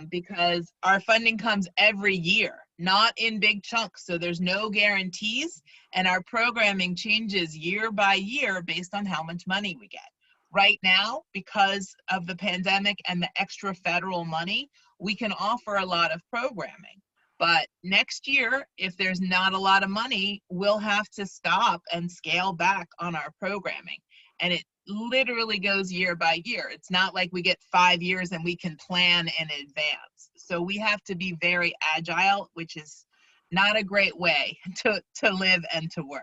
because our funding comes every year, not in big chunks, so there's no guarantees, and our programming changes year by year based on how much money we get. Right now, because of the pandemic and the extra federal money, we can offer a lot of programming. But next year, if there's not a lot of money, we'll have to stop and scale back on our programming. And it literally goes year by year. It's not like we get 5 years and we can plan in advance. So we have to be very agile, which is not a great way to live and to work.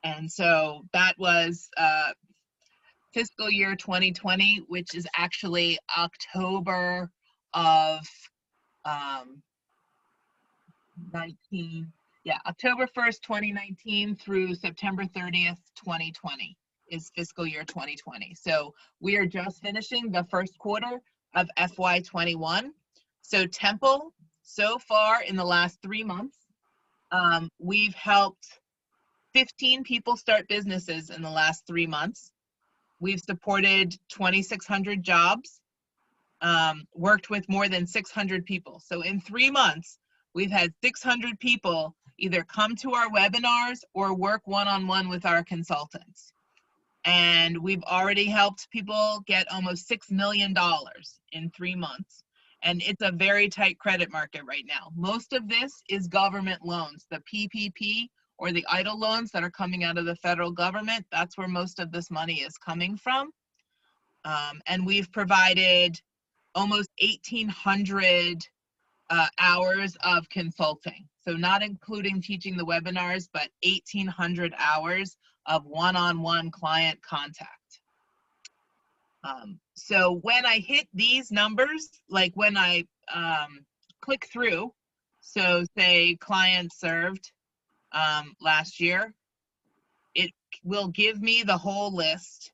And so that was fiscal year 2020, which is actually October of 19. Yeah, October 1st, 2019 through September 30th, 2020 is fiscal year 2020. So we are just finishing the first quarter of FY21. So Temple, so far in the last 3 months, we've helped 15 people start businesses in the last 3 months. We've supported 2,600 jobs, worked with more than 600 people. So in 3 months, we've had 600 people either come to our webinars or work one-on-one with our consultants. And we've already helped people get almost $6 million in 3 months. And it's a very tight credit market right now. Most of this is government loans, the PPP or the EIDL loans that are coming out of the federal government. That's where most of this money is coming from. And we've provided almost 1,800 hours of consulting. So not including teaching the webinars, but 1,800 hours of one-on-one client contact. So when I hit these numbers, like when I click through, so say clients served last year, it will give me the whole list.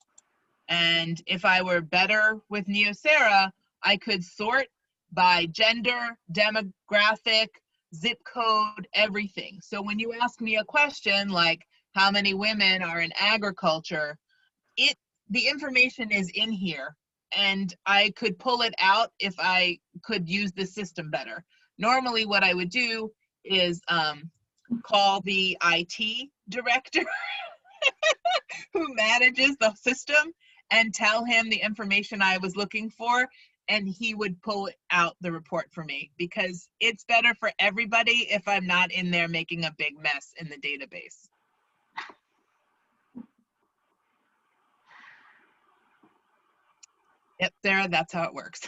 And if I were better with Neosera, I could sort by gender, demographic, zip code, everything. So when you ask me a question like how many women are in agriculture, the information is in here, and I could pull it out if I could use the system better. Normally what I would do is call the IT director who manages the system and tell him the information I was looking for, and he would pull out the report for me, because it's better for everybody if I'm not in there making a big mess in the database. Yep, Sarah, that's how it works.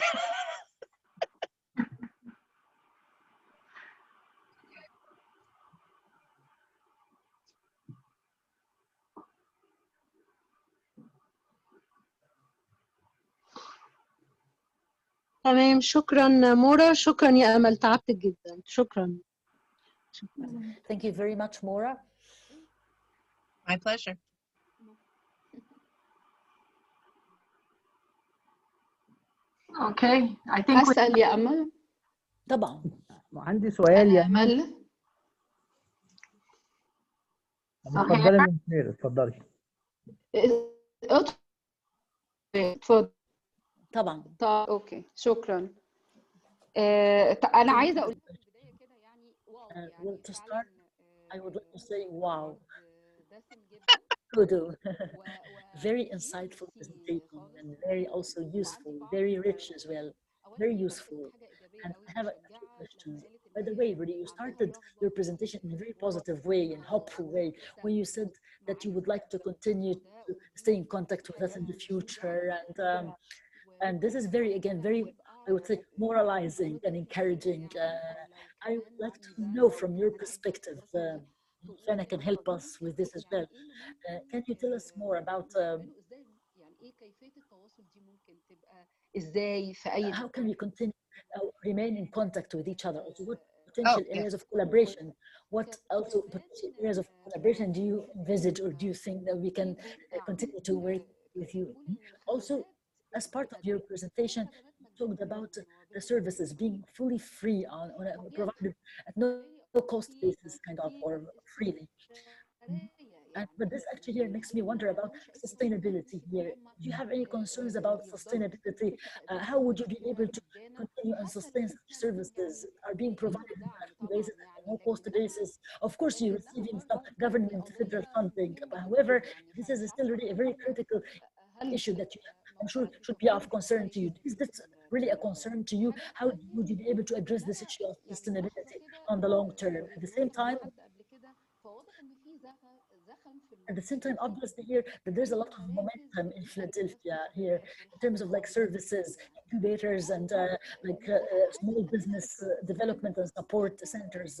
تمام، شكرا مورا، شكرا يا أمل، تعبتك جدا، شكرا. Thank you very much, Maura. My pleasure. Okay, I think أسأل يا أمل. طبعا. عندي سؤال يا أمل. اتفضلي يا منير، اتفضلي. اتفضل. طبعا. طب اوكي، شكرا. انا عايزه اقول في البدايه كده يعني واو، Well, to start, I would like to say wow. Kudu. Very insightful presentation and very also useful, very rich as well, very useful. And I have a few questions. By the way, Rudy, you started your presentation in a very positive way and hopeful way when you said that you would like to continue to stay in contact with us in the future. And this is very, again, very, I would say, moralizing and encouraging. I would like to know from your perspective, Fana can help us with this as well. Can you tell us more about how can we continue remain in contact with each other? Also, what potential areas of collaboration? What also potential areas of collaboration do you envisage, or do you think that we can continue to work with you? Also, as part of your presentation, you talked about the services being fully free on provided at no cost basis, kind of, or freely. But this actually here makes me wonder about sustainability here. Do you have any concerns about sustainability? How would you be able to continue and sustain such services are being provided on a free basis and no cost basis? Of course, you're receiving some government federal funding. However, this is still really a very critical issue that I'm sure should be of concern to you. Is this really a concern to you? How would you be able to address this issue of sustainability on the long term? At the same time, obviously here that there's a lot of momentum in Philadelphia here in terms of like services, incubators, and small business development and support centers.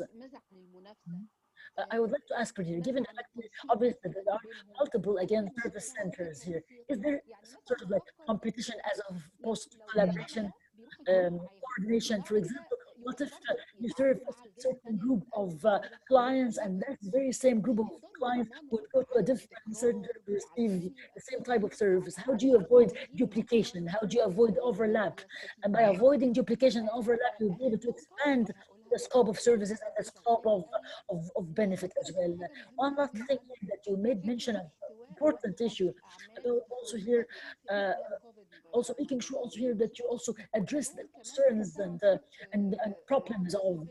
I would like to ask you, given the fact that obviously there are multiple, again, service centers here, is there some sort of like competition as of post-collaboration, coordination? For example, what if you serve a certain group of clients, and that very same group of clients would go to a different center to receive the same type of service? How do you avoid duplication? How do you avoid overlap? And by avoiding duplication and overlap, you'll be able to expand the scope of services and the scope of benefit as well. One last thing that you made mention of, important issue about also here, also making sure also here that you also address the concerns and problems of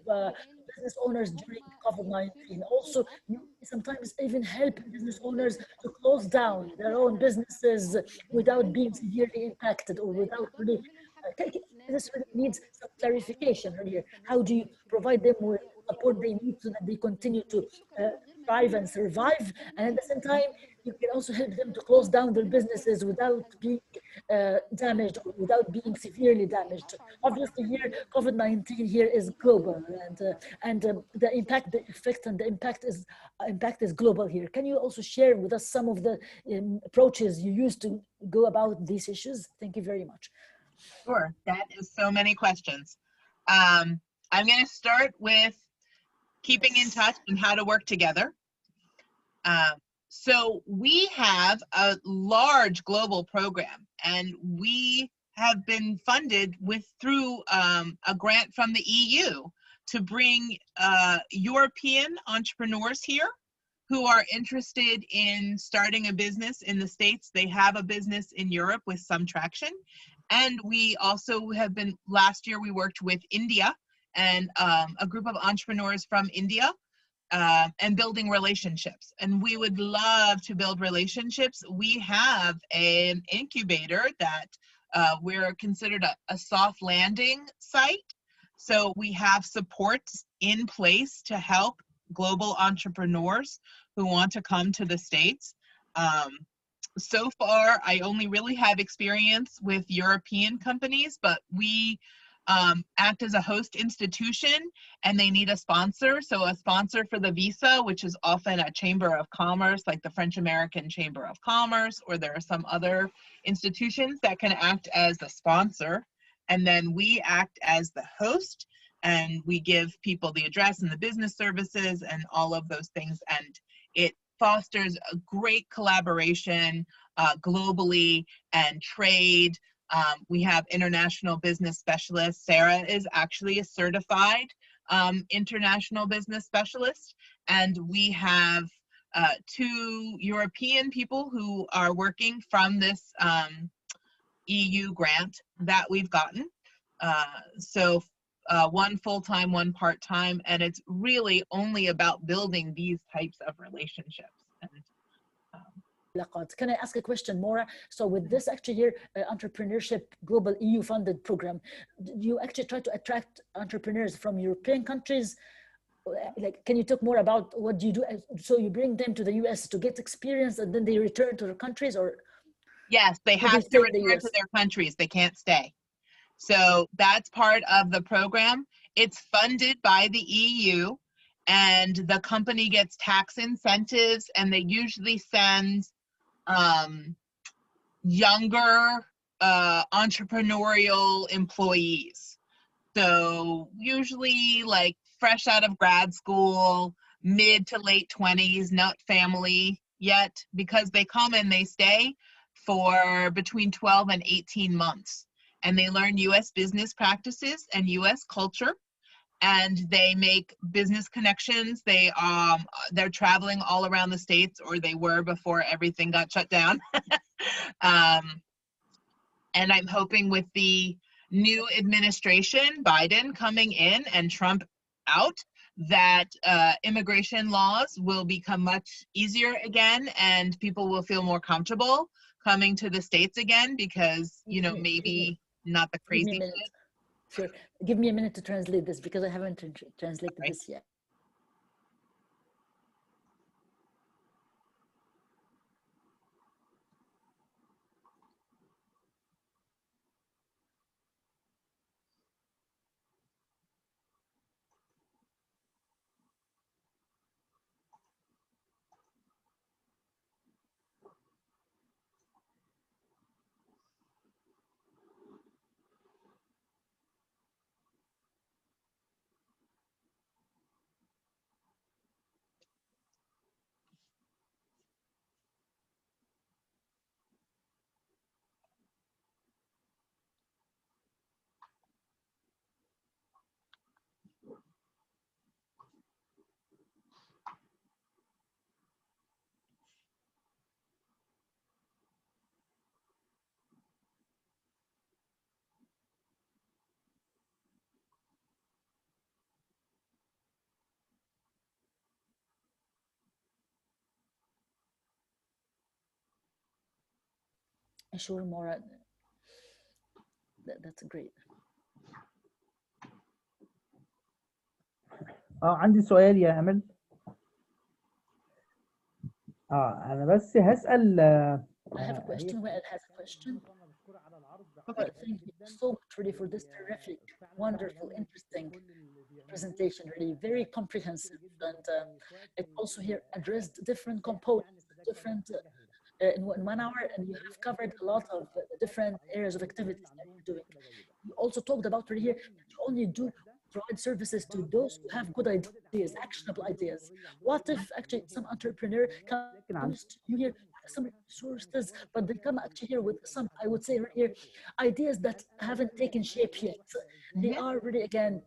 business owners during COVID-19. Also, you sometimes even help business owners to close down their own businesses without being severely impacted or without really. This really needs some clarification here. How do you provide them with support they need so that they continue to thrive and survive, and at the same time, you can also help them to close down their businesses without being damaged or without being severely damaged. Obviously, here COVID-19 here is global, and the impact, the effect, and the impact is global here. Can you also share with us some of the approaches you use to go about these issues? Thank you very much. Sure, that is so many questions. I'm going to start with keeping in touch and how to work together. So we have a large global program, and we have been funded through a grant from the EU to bring European entrepreneurs here who are interested in starting a business in the States. They have a business in Europe with some traction. And we also have been, last year we worked with India and a group of entrepreneurs from India and building relationships. And we would love to build relationships. We have an incubator that we're considered a soft landing site. So we have supports in place to help global entrepreneurs who want to come to the States. So far, I only really have experience with European companies, but we act as a host institution and they need a sponsor. So a sponsor for the visa, which is often a chamber of commerce, like the French American Chamber of Commerce, or there are some other institutions that can act as the sponsor. And then we act as the host, and we give people the address and the business services and all of those things. And it fosters a great collaboration globally and trade. We have international business specialists. Sarah is actually a certified international business specialist. And we have 2 European people who are working from this EU grant that we've gotten. So one full-time, one part-time, and it's really only about building these types of relationships. Can I ask a question, Maura? So with this actually here, entrepreneurship global EU funded program, you actually try to attract entrepreneurs from European countries? Like, can you talk more about what do you do? So you bring them to the US to get experience and then they return to their countries, or? Yes, they have to return to their countries. They can't stay. So that's part of the program. It's funded by the EU, and the company gets tax incentives, and they usually send younger entrepreneurial employees. So usually like fresh out of grad school, mid to late 20s, not family yet, because they come and they stay for between 12 and 18 months. And they learn US business practices and US culture, and they make business connections. They're traveling all around the States, or they were before everything got shut down. And I'm hoping with the new administration, Biden coming in and Trump out, that immigration laws will become much easier again, and people will feel more comfortable coming to the States again, because, you know, maybe not the crazy shit. Sure. Give me a minute to translate this, because I haven't translated this yet. Sure, Maura. That's great. عندي سؤال يا امل. انا بس هسأل. I have a question. Well, has a question. Okay. Thank you so much really for this terrific, wonderful, interesting presentation. Really very comprehensive, and it also here addressed different components, different in 1 hour, and you have covered a lot of different areas of activities that you're doing. You also talked about really here that you only do provide services to those who have good ideas, actionable ideas. What if actually some entrepreneur comes to you here with some resources, but they come actually here with some, I would say right here, ideas that haven't taken shape yet. They are really, again,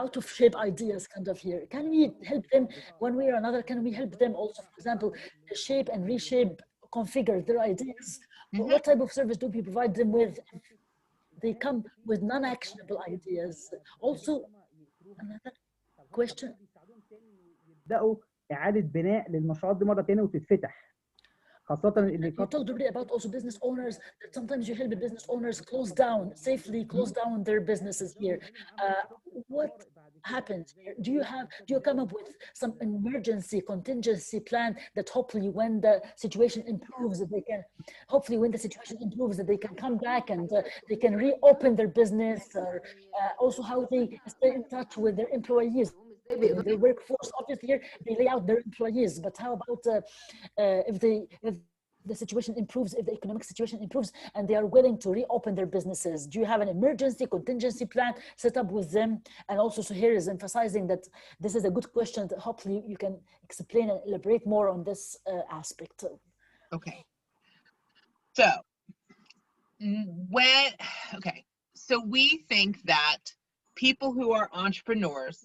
out of shape ideas kind of here. Can we help them one way or another? Can we help them also, for example, shape and reshape, configure their ideas? What type of service do we provide them with if they come with non-actionable ideas? Also, another question. يبدأوا إعادة بناء للمشروعات دي مرة تانية وتتفتح. خاصة اللي You talked already about also business owners, that sometimes you help the business owners close down, safely close down their businesses here. What happens here? Do you come up with some emergency contingency plan that hopefully when the situation improves, that they can, that they can come back and they can reopen their business, or also how they stay in touch with their employees, their workforce? Obviously here they lay out their employees, but how about if the situation improves, if the economic situation improves and they are willing to reopen their businesses? Do you have an emergency contingency plan set up with them? And also, so here is emphasizing that this is a good question that hopefully you can explain and elaborate more on this aspect. Okay. So so we think that people who are entrepreneurs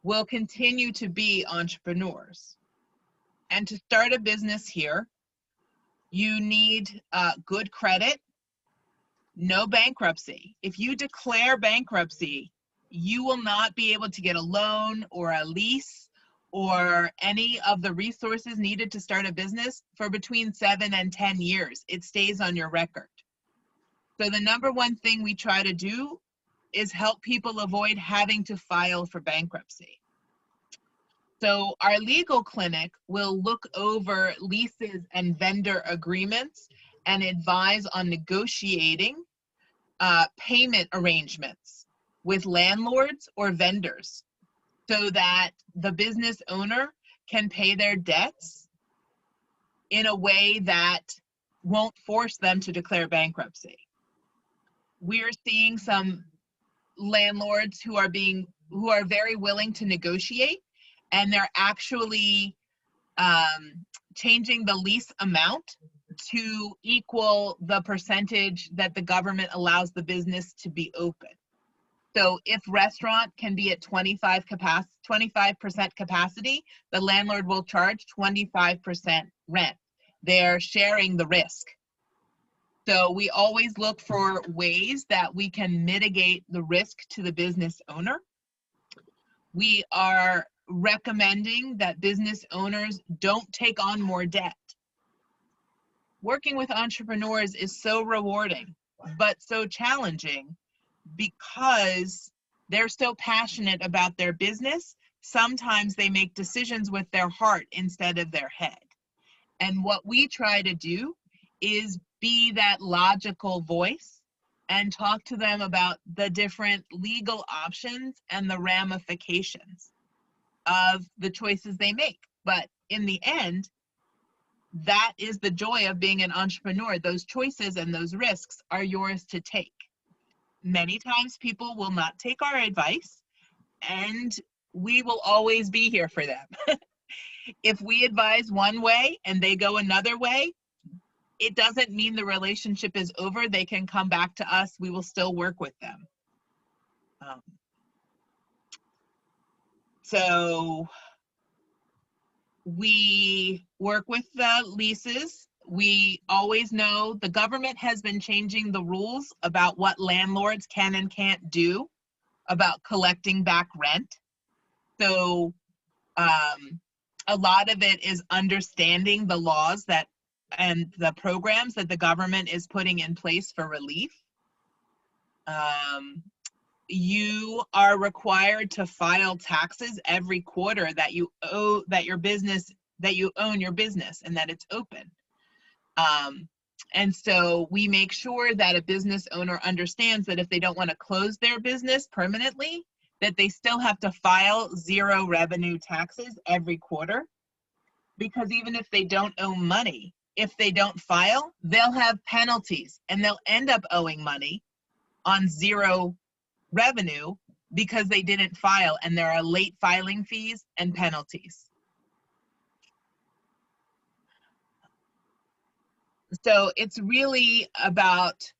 will continue to be entrepreneurs. And to start a business here, you need good credit, no bankruptcy. If you declare bankruptcy, you will not be able to get a loan or a lease or any of the resources needed to start a business for between 7 and 10 years. It stays on your record. So the number one thing we try to do is help people avoid having to file for bankruptcy. So our legal clinic will look over leases and vendor agreements and advise on negotiating payment arrangements with landlords or vendors so that the business owner can pay their debts in a way that won't force them to declare bankruptcy. We're seeing some landlords who are very willing to negotiate, and they're actually changing the lease amount to equal the percentage that the government allows the business to be open. So if restaurant can be at 25% capacity, the landlord will charge 25% rent. They're sharing the risk. So we always look for ways that we can mitigate the risk to the business owner. We are recommending that business owners don't take on more debt. Working with entrepreneurs is so rewarding, but so challenging because they're so passionate about their business. Sometimes they make decisions with their heart instead of their head. And what we try to do is be that logical voice and talk to them about the different legal options and the ramifications of the choices they make. But in the end, that is the joy of being an entrepreneur. Those choices and those risks are yours to take. Many times people will not take our advice, and we will always be here for them. If we advise one way and they go another way, it doesn't mean the relationship is over. They can come back to us. We will still work with them. So we work with the leases. We always know the government has been changing the rules about what landlords can and can't do about collecting back rent. So a lot of it is understanding the laws that the programs that the government is putting in place for relief. You are required to file taxes every quarter that you owe, that you own your business and that it's open. And so we make sure that a business owner understands that if they don't want to close their business permanently, that they still have to file 0 revenue taxes every quarter. Because even if they don't owe money, if they don't file, they'll have penalties and they'll end up owing money on 0 revenue because they didn't file, and there are late filing fees and penalties. So it's really about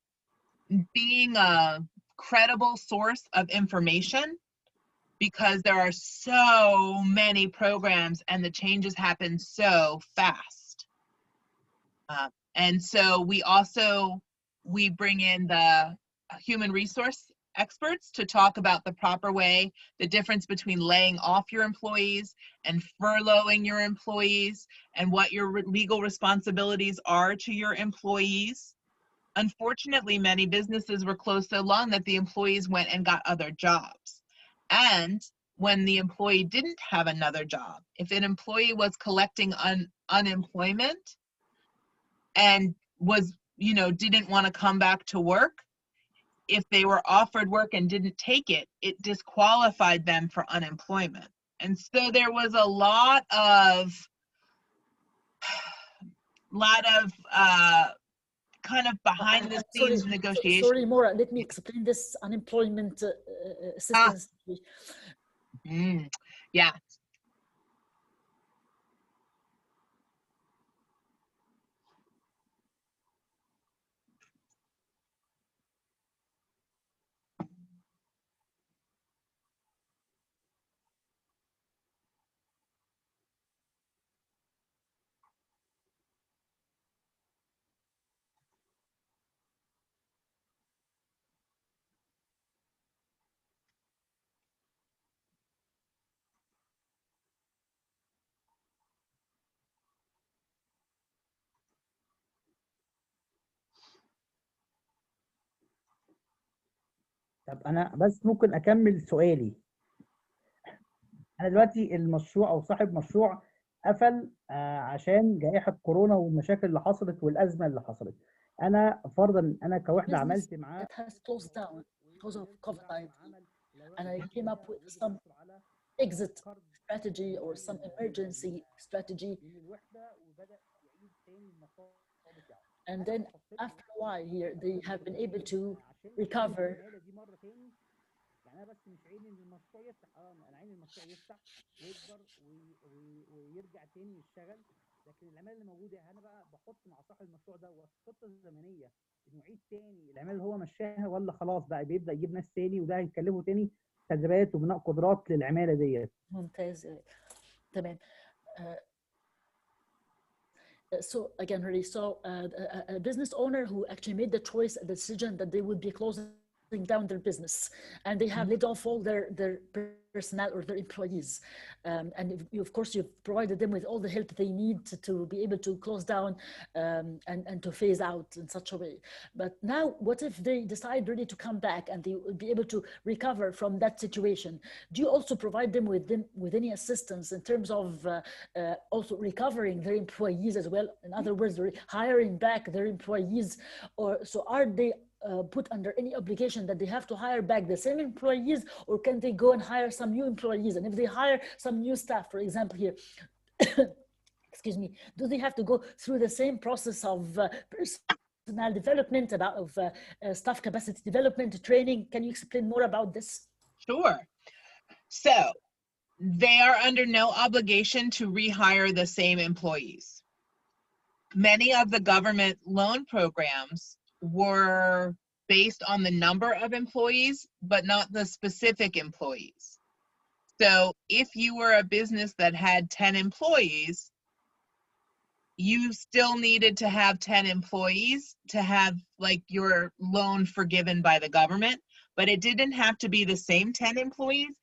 being a credible source of information, because there are so many programs and the changes happen so fast. And so we bring in the human resource experts to talk about the proper way, the difference between laying off your employees and furloughing your employees, and what your legal responsibilities are to your employees. Unfortunately, many businesses were closed so long that the employees went and got other jobs. And when the employee didn't have another job, if an employee was collecting unemployment and was, didn't want to come back to work, if they were offered work and didn't take it, it disqualified them for unemployment. And so there was a lot of kind of behind the scenes negotiation. Sorry, Maura, let me explain this unemployment assistance. Yeah. طب انا بس ممكن اكمل سؤالي. انا دلوقتي المشروع او صاحب مشروع قفل عشان جائحة كورونا والمشاكل اللي حصلت والازمة اللي حصلت. انا فرضا انا كوحدة عملت معاه has closed down because of COVID-19, and I came up with some exit strategy or some emergency strategy. And then after a while here, they have been able to recover. انا بس مش عيني ان المشروع يفتح، انا عيني المشروع يفتح ويكبر ويرجع تاني يشتغل، لكن العماله اللي موجوده انا بقى بحط مع صاحب المشروع دوت خطه زمنيه انه يعيد تاني العماله اللي هو مشاها، ولا خلاص بقى بيبدا يجيب ناس تاني وده هيكلفه تاني تدريبات وبناء قدرات للعماله ديت. ممتاز، تمام. So again, really, a business owner who actually made the choice, the decision that they would be closing down their business, and they have laid off all their personnel or their employees, and of course you've provided them with all the help they need to be able to close down and to phase out in such a way. But now, what if they decide really to come back and they will be able to recover from that situation? Do you also provide them with any assistance in terms of also recovering their employees as well? In other words, hiring back their employees, or so are they put under any obligation that they have to hire back the same employees, or can they go and hire some new employees? And if they hire some new staff, for example here, excuse me, do they have to go through the same process of personnel development, of staff capacity development, training? Can you explain more about this? Sure. So they are under no obligation to rehire the same employees. Many of the government loan programs were based on the number of employees, but not the specific employees. So if you were a business that had 10 employees, you still needed to have 10 employees to have like your loan forgiven by the government, but it didn't have to be the same 10 employees,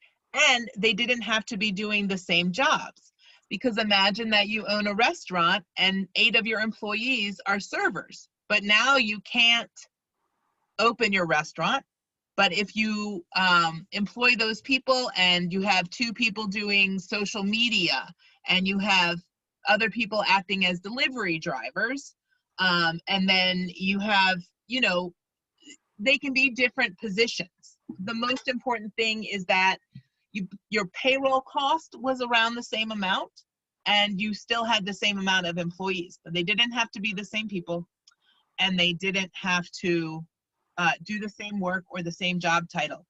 and they didn't have to be doing the same jobs. Because imagine that you own a restaurant and 8 of your employees are servers, but now you can't open your restaurant. But if you employ those people and you have 2 people doing social media and you have other people acting as delivery drivers, and then you have, you know, they can be different positions. The most important thing is that your payroll cost was around the same amount and you still had the same amount of employees. But they didn't have to be the same people and they didn't have to do the same work or the same job title,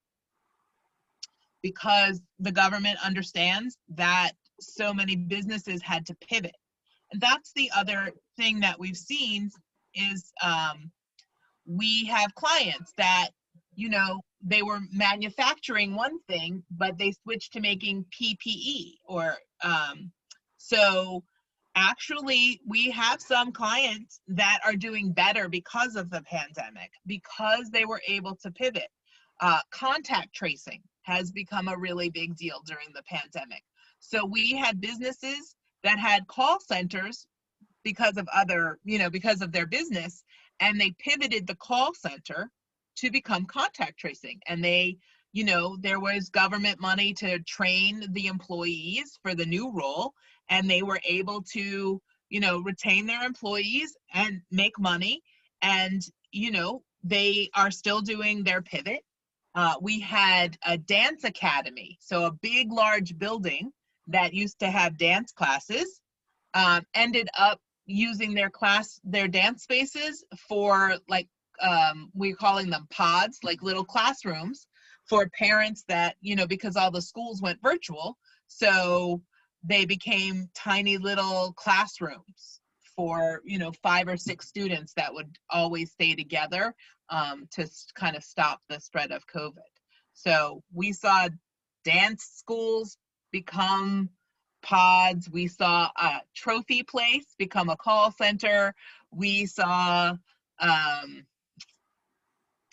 because the government understands that so many businesses had to pivot. And that's the other thing that we've seen is we have clients that, you know, they were manufacturing one thing, but they switched to making PPE or so actually we have some clients that are doing better because of the pandemic, because they were able to pivot. Contact tracing has become a really big deal during the pandemic. So we had businesses that had call centers because of other, you know, because of their business, and they pivoted the call center to become contact tracing. And they, you know, there was government money to train the employees for the new role, and they were able to, you know, retain their employees and make money. And, you know, they are still doing their pivot. We had a dance academy, so a big, large building that used to have dance classes, ended up using their dance spaces for, like, we're calling them pods, like little classrooms for parents that, you know, because all the schools went virtual, so they became tiny little classrooms for, you know, 5 or 6 students that would always stay together to kind of stop the spread of COVID. So we saw dance schools become pods. We saw a trophy place become a call center. We saw,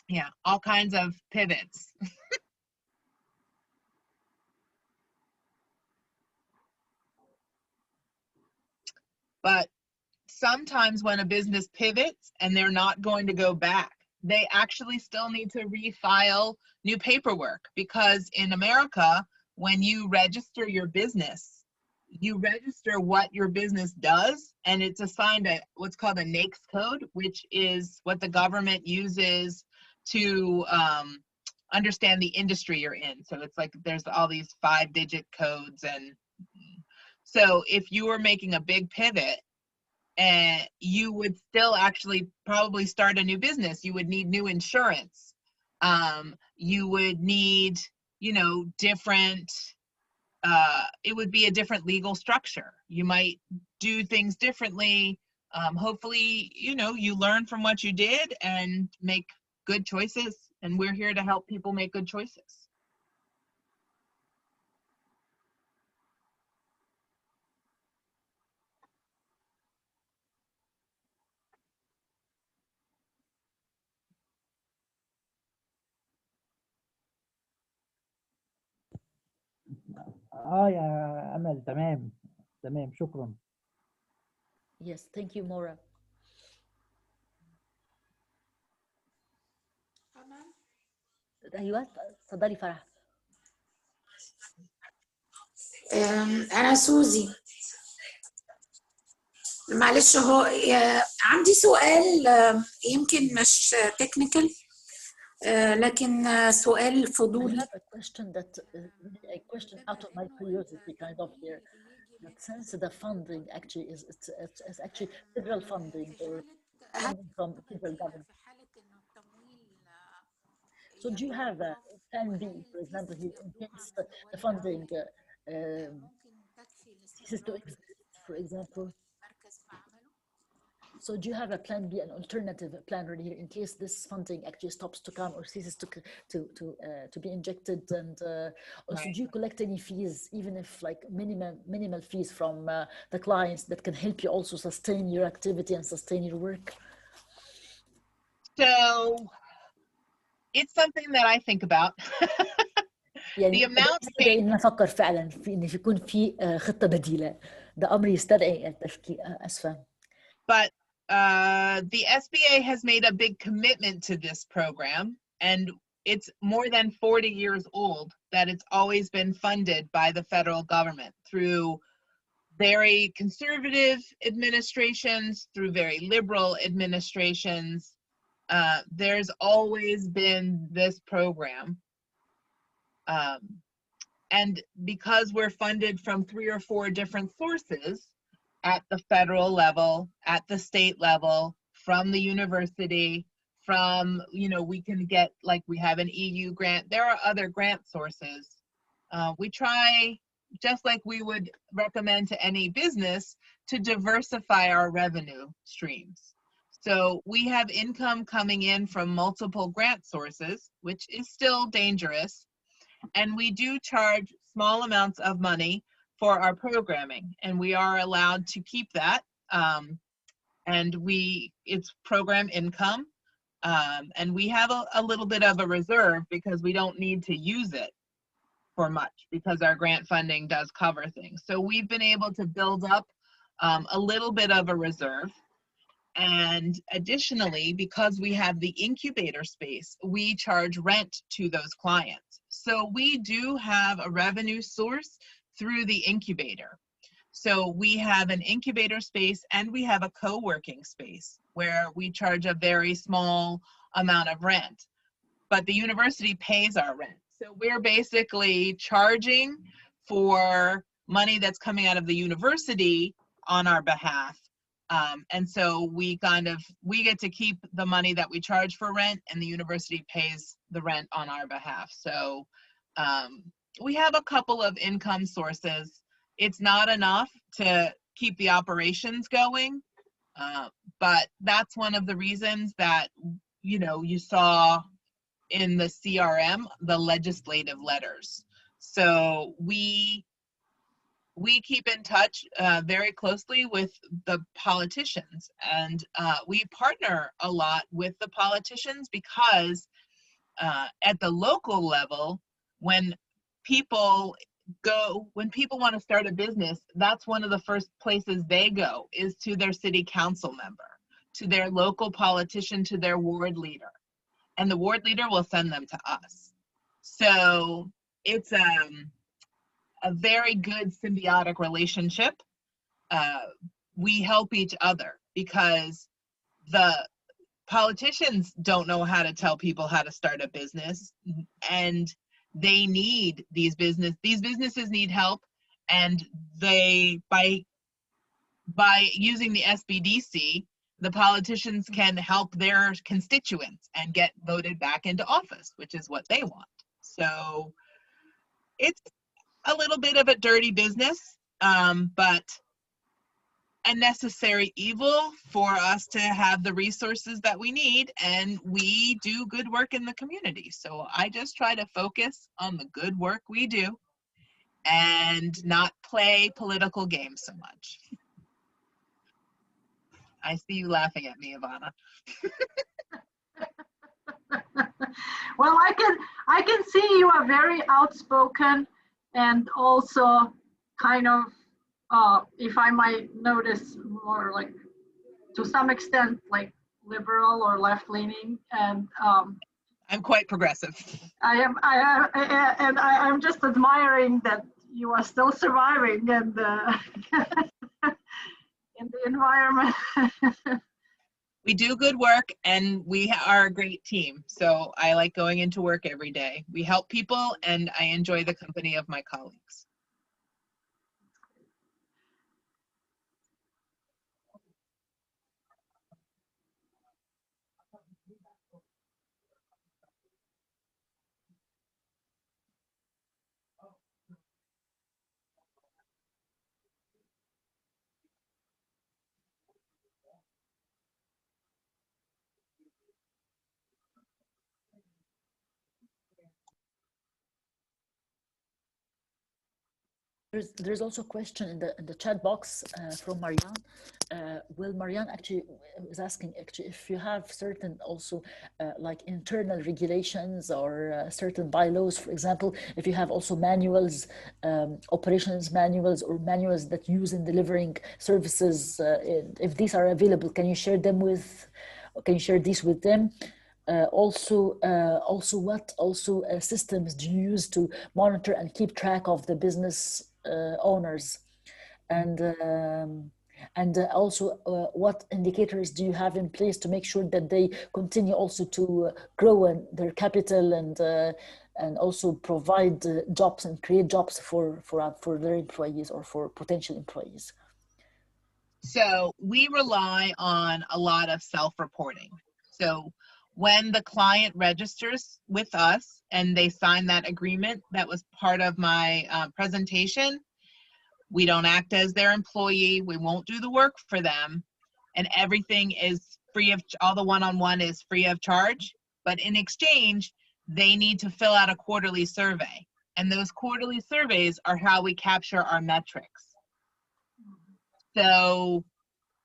yeah, all kinds of pivots. But sometimes when a business pivots and they're not going to go back, they actually still need to refile new paperwork, because in America, when you register your business, you register what your business does, and it's assigned a what's called a NAICS code, which is what the government uses to understand the industry you're in. So it's like there's all these 5-digit codes. And so if you were making a big pivot, and you would still actually probably start a new business, you would need new insurance. You would need, you know, different, it would be a different legal structure. You might do things differently. Hopefully, you know, you learn from what you did and make good choices. And we're here to help people make good choices. يا امل تمام تمام شكرا. Yes, thank you, Maura. ايوه اتفضلي فرح. انا سوزي. معلش هو عندي سؤال يمكن مش تكنيكال لكن سؤال فضولي. I have a question that a question out of my curiosity kind of here. That since the funding actually is it's actually federal funding or funding from federal government. So do you have a plan B, for example, here in case the funding ceases to exist, for example? So do you have a plan B, an alternative plan really here in case this funding actually stops to come or ceases to be injected? And also, do you collect any fees, even if like minimal fees from the clients that can help you also sustain your activity and sustain your work? So it's something that I think about. يعني The amount يستدعي ان نفكر فعلا في ان يكون في خطه بديله. ده امر يستدعي التفكير. اسفه. but the SBA has made a big commitment to this program, and it's more than 40 years old that it's always been funded by the federal government through very conservative administrations, through very liberal administrations. There's always been this program. And because we're funded from 3 or 4 different sources at the federal level, at the state level, from the university, from, you know, we can get, like we have an EU grant, there are other grant sources. We try, just like we would recommend to any business, to diversify our revenue streams. So we have income coming in from multiple grant sources, which is still dangerous. And we do charge small amounts of money for our programming, and we are allowed to keep that. And it's program income. And we have a little bit of a reserve because we don't need to use it for much because our grant funding does cover things. So we've been able to build up a little bit of a reserve. And additionally, because we have the incubator space, we charge rent to those clients. So we do have a revenue source through the incubator. So we have an incubator space and we have a co-working space where we charge a very small amount of rent, but the university pays our rent. So we're basically charging for money that's coming out of the university on our behalf. And so we get to keep the money that we charge for rent, and the university pays the rent on our behalf. So we have a couple of income sources. It's not enough to keep the operations going, but that's one of the reasons that, you know, you saw in the CRM, the legislative letters. So we keep in touch very closely with the politicians, and we partner a lot with the politicians because at the local level, when people want to start a business, that's one of the first places they go, is to their city council member, to their local politician, to their ward leader, and the ward leader will send them to us. So it's a very good symbiotic relationship. We help each other because the politicians don't know how to tell people how to start a business, and they need these businesses need help, and they by using the SBDC, the politicians can help their constituents and get voted back into office, which is what they want. So it's a little bit of a dirty business, but a necessary evil for us to have the resources that we need, and we do good work in the community. So I just try to focus on the good work we do and not play political games so much. I see you laughing at me, Ivana. Well, I can see you are very outspoken and also kind of, if I might notice, more like to some extent like liberal or left-leaning, and I'm quite progressive. I'm just admiring that you are still surviving and in the environment. We do good work, and we are a great team. So I like going into work every day. We help people, and I enjoy the company of my colleagues. There's also a question in the chat box from Marianne. Will Marianne actually is asking actually if you have certain also like internal regulations or certain bylaws, for example, if you have also manuals, operations manuals or manuals that use in delivering services, if these are available, can you share them with? Can you share these with them? Also, what systems do you use to monitor and keep track of the business owners, and also what indicators do you have in place to make sure that they continue also to grow in their capital and also provide jobs and create jobs for their employees or for potential employees? So we rely on a lot of self-reporting. So when the client registers with us and they sign that agreement that was part of my presentation, we don't act as their employee. We won't do the work for them. And everything is free of, all the one-on-one is free of charge. But in exchange, they need to fill out a quarterly survey. And those quarterly surveys are how we capture our metrics. So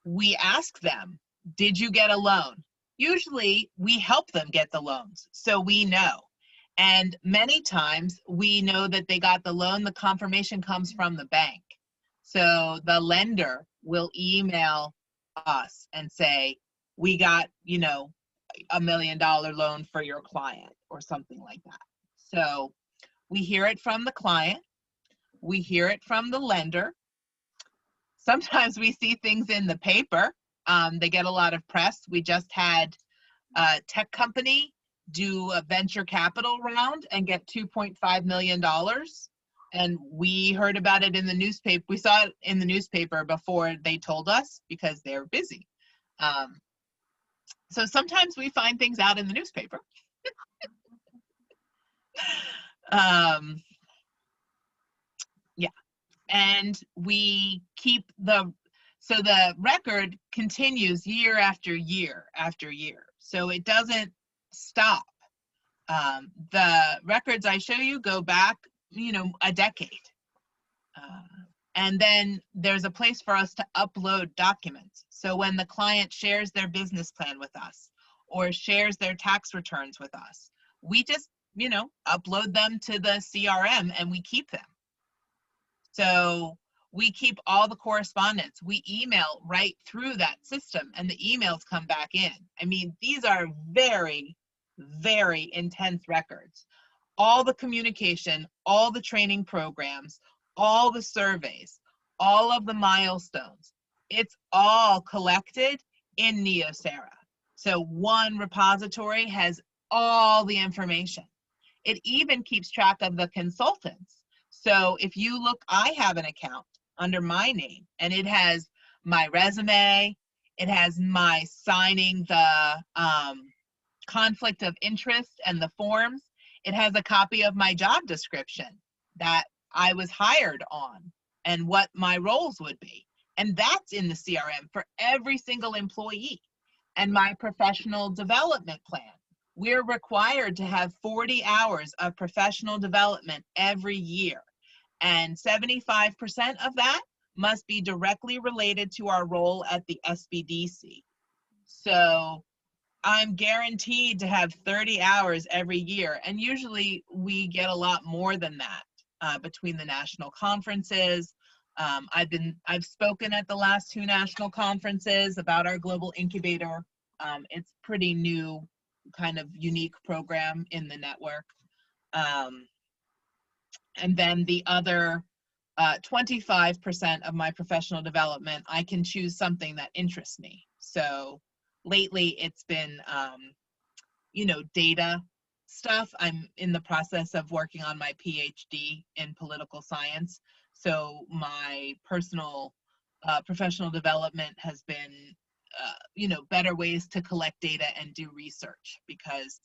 we ask them, did you get a loan? Usually we help them get the loans, so we know. And many times we know that they got the loan, the confirmation comes from the bank. So the lender will email us and say, we got, you know, $1 million loan for your client or something like that. So we hear it from the client, we hear it from the lender. Sometimes we see things in the paper. They get a lot of press. We just had a tech company do a venture capital round and get $2.5 million. And we heard about it in the newspaper. We saw it in the newspaper before they told us because they're busy. So sometimes we find things out in the newspaper. Yeah. And we keep so the record continues year after year after year. So it doesn't stop. The records I show you go back, you know, a decade. And then there's a place for us to upload documents. So when the client shares their business plan with us or shares their tax returns with us, we just, you know, upload them to the CRM and we keep them. So we keep all the correspondence. We email right through that system and the emails come back in. I mean, these are very, very intense records. All the communication, all the training programs, all the surveys, all of the milestones, it's all collected in Neosera. So one repository has all the information. It even keeps track of the consultants. So if you look, I have an account under my name and it has my resume, it has my signing the conflict of interest and the forms. It has a copy of my job description that I was hired on and what my roles would be. And that's in the CRM for every single employee. And my professional development plan. We're required to have 40 hours of professional development every year. And 75% of that must be directly related to our role at the SBDC. So I'm guaranteed to have 30 hours every year. And usually we get a lot more than that between the national conferences. I've spoken at the last 2 national conferences about our global incubator. It's pretty new, kind of unique program in the network. And then the other 25% of my professional development, I can choose something that interests me. So lately it's been, you know, data stuff. I'm in the process of working on my PhD in political science. So my personal professional development has been, you know, better ways to collect data and do research, because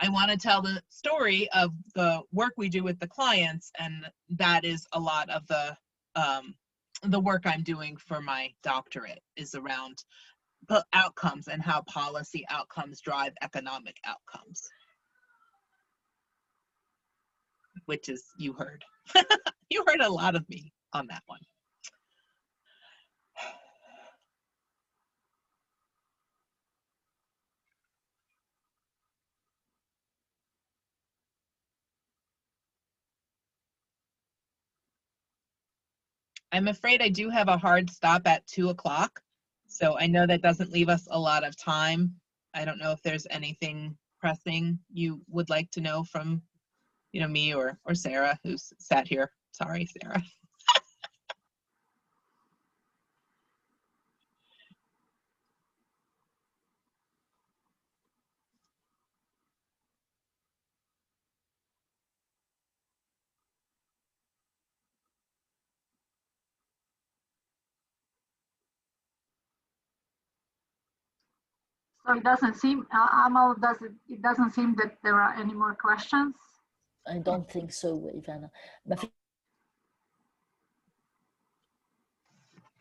I want to tell the story of the work we do with the clients, and that is a lot of the work I'm doing for my doctorate is around the outcomes and how policy outcomes drive economic outcomes, which is, you heard You heard a lot of me on that one. I'm afraid I do have a hard stop at 2 o'clock. So I know that doesn't leave us a lot of time. I don't know if there's anything pressing you would like to know from, you know, me or Sarah, who's sat here. Sorry, Sarah. So it doesn't seem, Amal, it doesn't seem that there are any more questions? I don't think so, Ivana.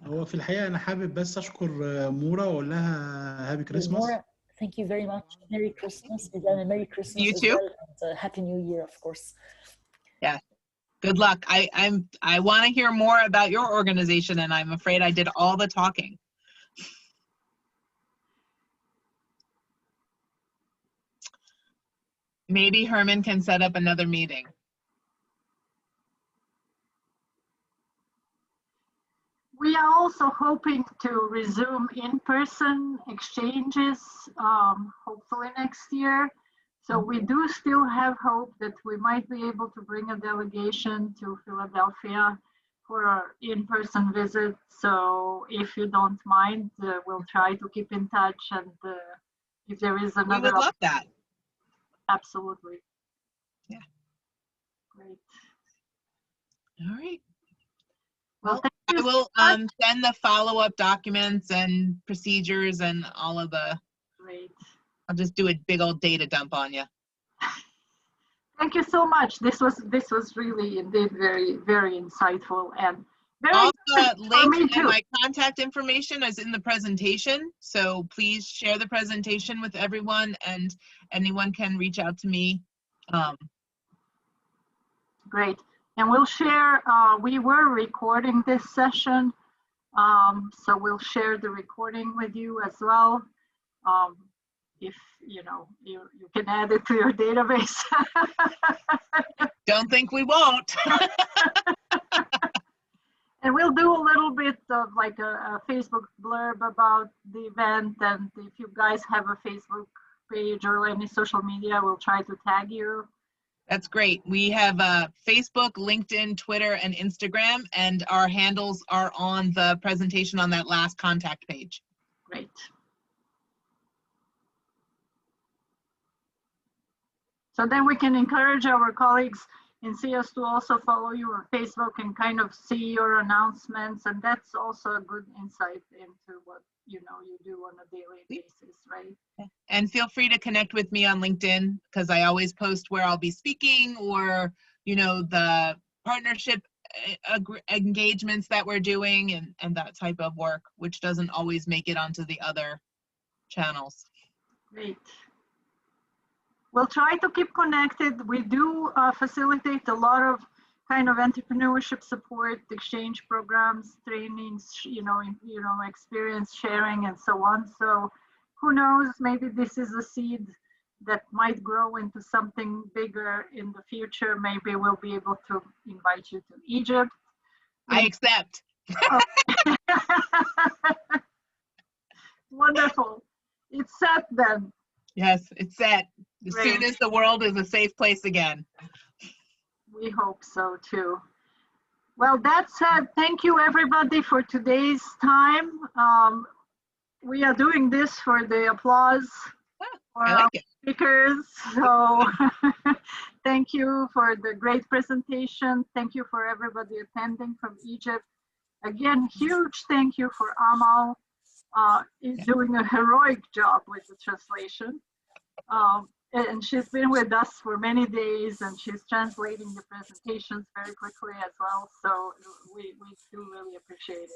هو في الحقيقة أنا حابب بس أشكر مورا وأقول لها هابي كريسماس. Maura, thank you very much. Merry Christmas, Ivana. Merry Christmas You as too. well, and Happy New Year, of course. Yeah. Good luck. I want to hear more about your organization, and I'm afraid I did all the talking. Maybe Herman can set up another meeting. We are also hoping to resume in-person exchanges, hopefully next year. So we do still have hope that we might be able to bring a delegation to Philadelphia for our in-person visit. So if you don't mind, we'll try to keep in touch, and if there is another, We would love that. Absolutely. Yeah. Great. All right. Well, I will send the follow-up documents and procedures and all of the. Great. I'll just do a big old data dump on you. Thank you so much. This was really indeed very insightful and very all the for me links too. and my contact information is in the presentation. So please share the presentation with everyone, and anyone can reach out to me. Great. And we'll share, we were recording this session, so we'll share the recording with you as well. If you know, you can add it to your database. Don't think we won't. And we'll do a little bit of like a Facebook blurb about the event, and if you guys have a Facebook page or any social media, we'll try to tag you. That's great. We have Facebook, LinkedIn, Twitter, and Instagram, and our handles are on the presentation on that last contact page. Great. So then we can encourage our colleagues in CEOSS to also follow you on Facebook and kind of see your announcements, and that's also a good insight into what you do on a daily basis, right? And feel free to connect with me on LinkedIn, because I always post where I'll be speaking, or the partnership engagements that we're doing, and that type of work, which doesn't always make it onto the other channels. Great. We'll try to keep connected. We do facilitate a lot of kind of entrepreneurship support, exchange programs, trainings, experience sharing, and so on. So who knows, maybe this is a seed that might grow into something bigger in the future. Maybe we'll be able to invite you to Egypt. I accept. Wonderful. It's set then. Yes, it's set. As Great. soon as the world is a safe place again. We hope so too. Well, that said, thank you everybody for today's time. We are doing this for the applause for our speakers. So thank you for the great presentation. Thank you for everybody attending from Egypt. Again, huge thank you for Amal. Is doing a heroic job with the translation. And she's been with us for many days, and she's translating the presentations very quickly as well. So we do really appreciate it.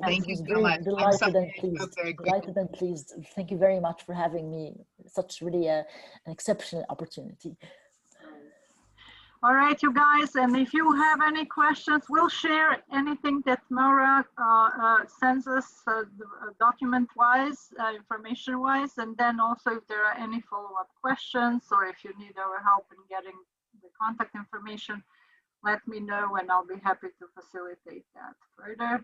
Thank you so much. Delighted and pleased. Delighted and pleased. Thank you very much for having me. Such really an exceptional opportunity. All right, you guys, and if you have any questions, we'll share anything that Maura sends us document-wise, information-wise, and then also if there are any follow-up questions or if you need our help in getting the contact information, let me know and I'll be happy to facilitate that further.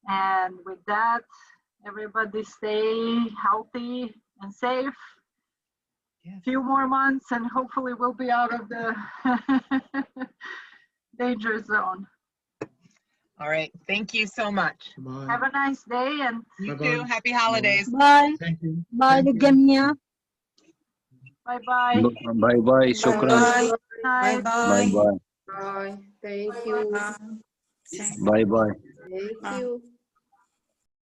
And with that, everybody stay healthy and safe. Yes. Few more months and hopefully we'll be out of the danger zone. All right. Thank you so much. Bye. Have a nice day and You Bye-bye. too. Happy holidays. باي Thank you. باي Thank you. للجميع. bye bye. باي باي شكرا. باي باي Night. باي باي باي. Bye. Thank you. باي باي. Thank you.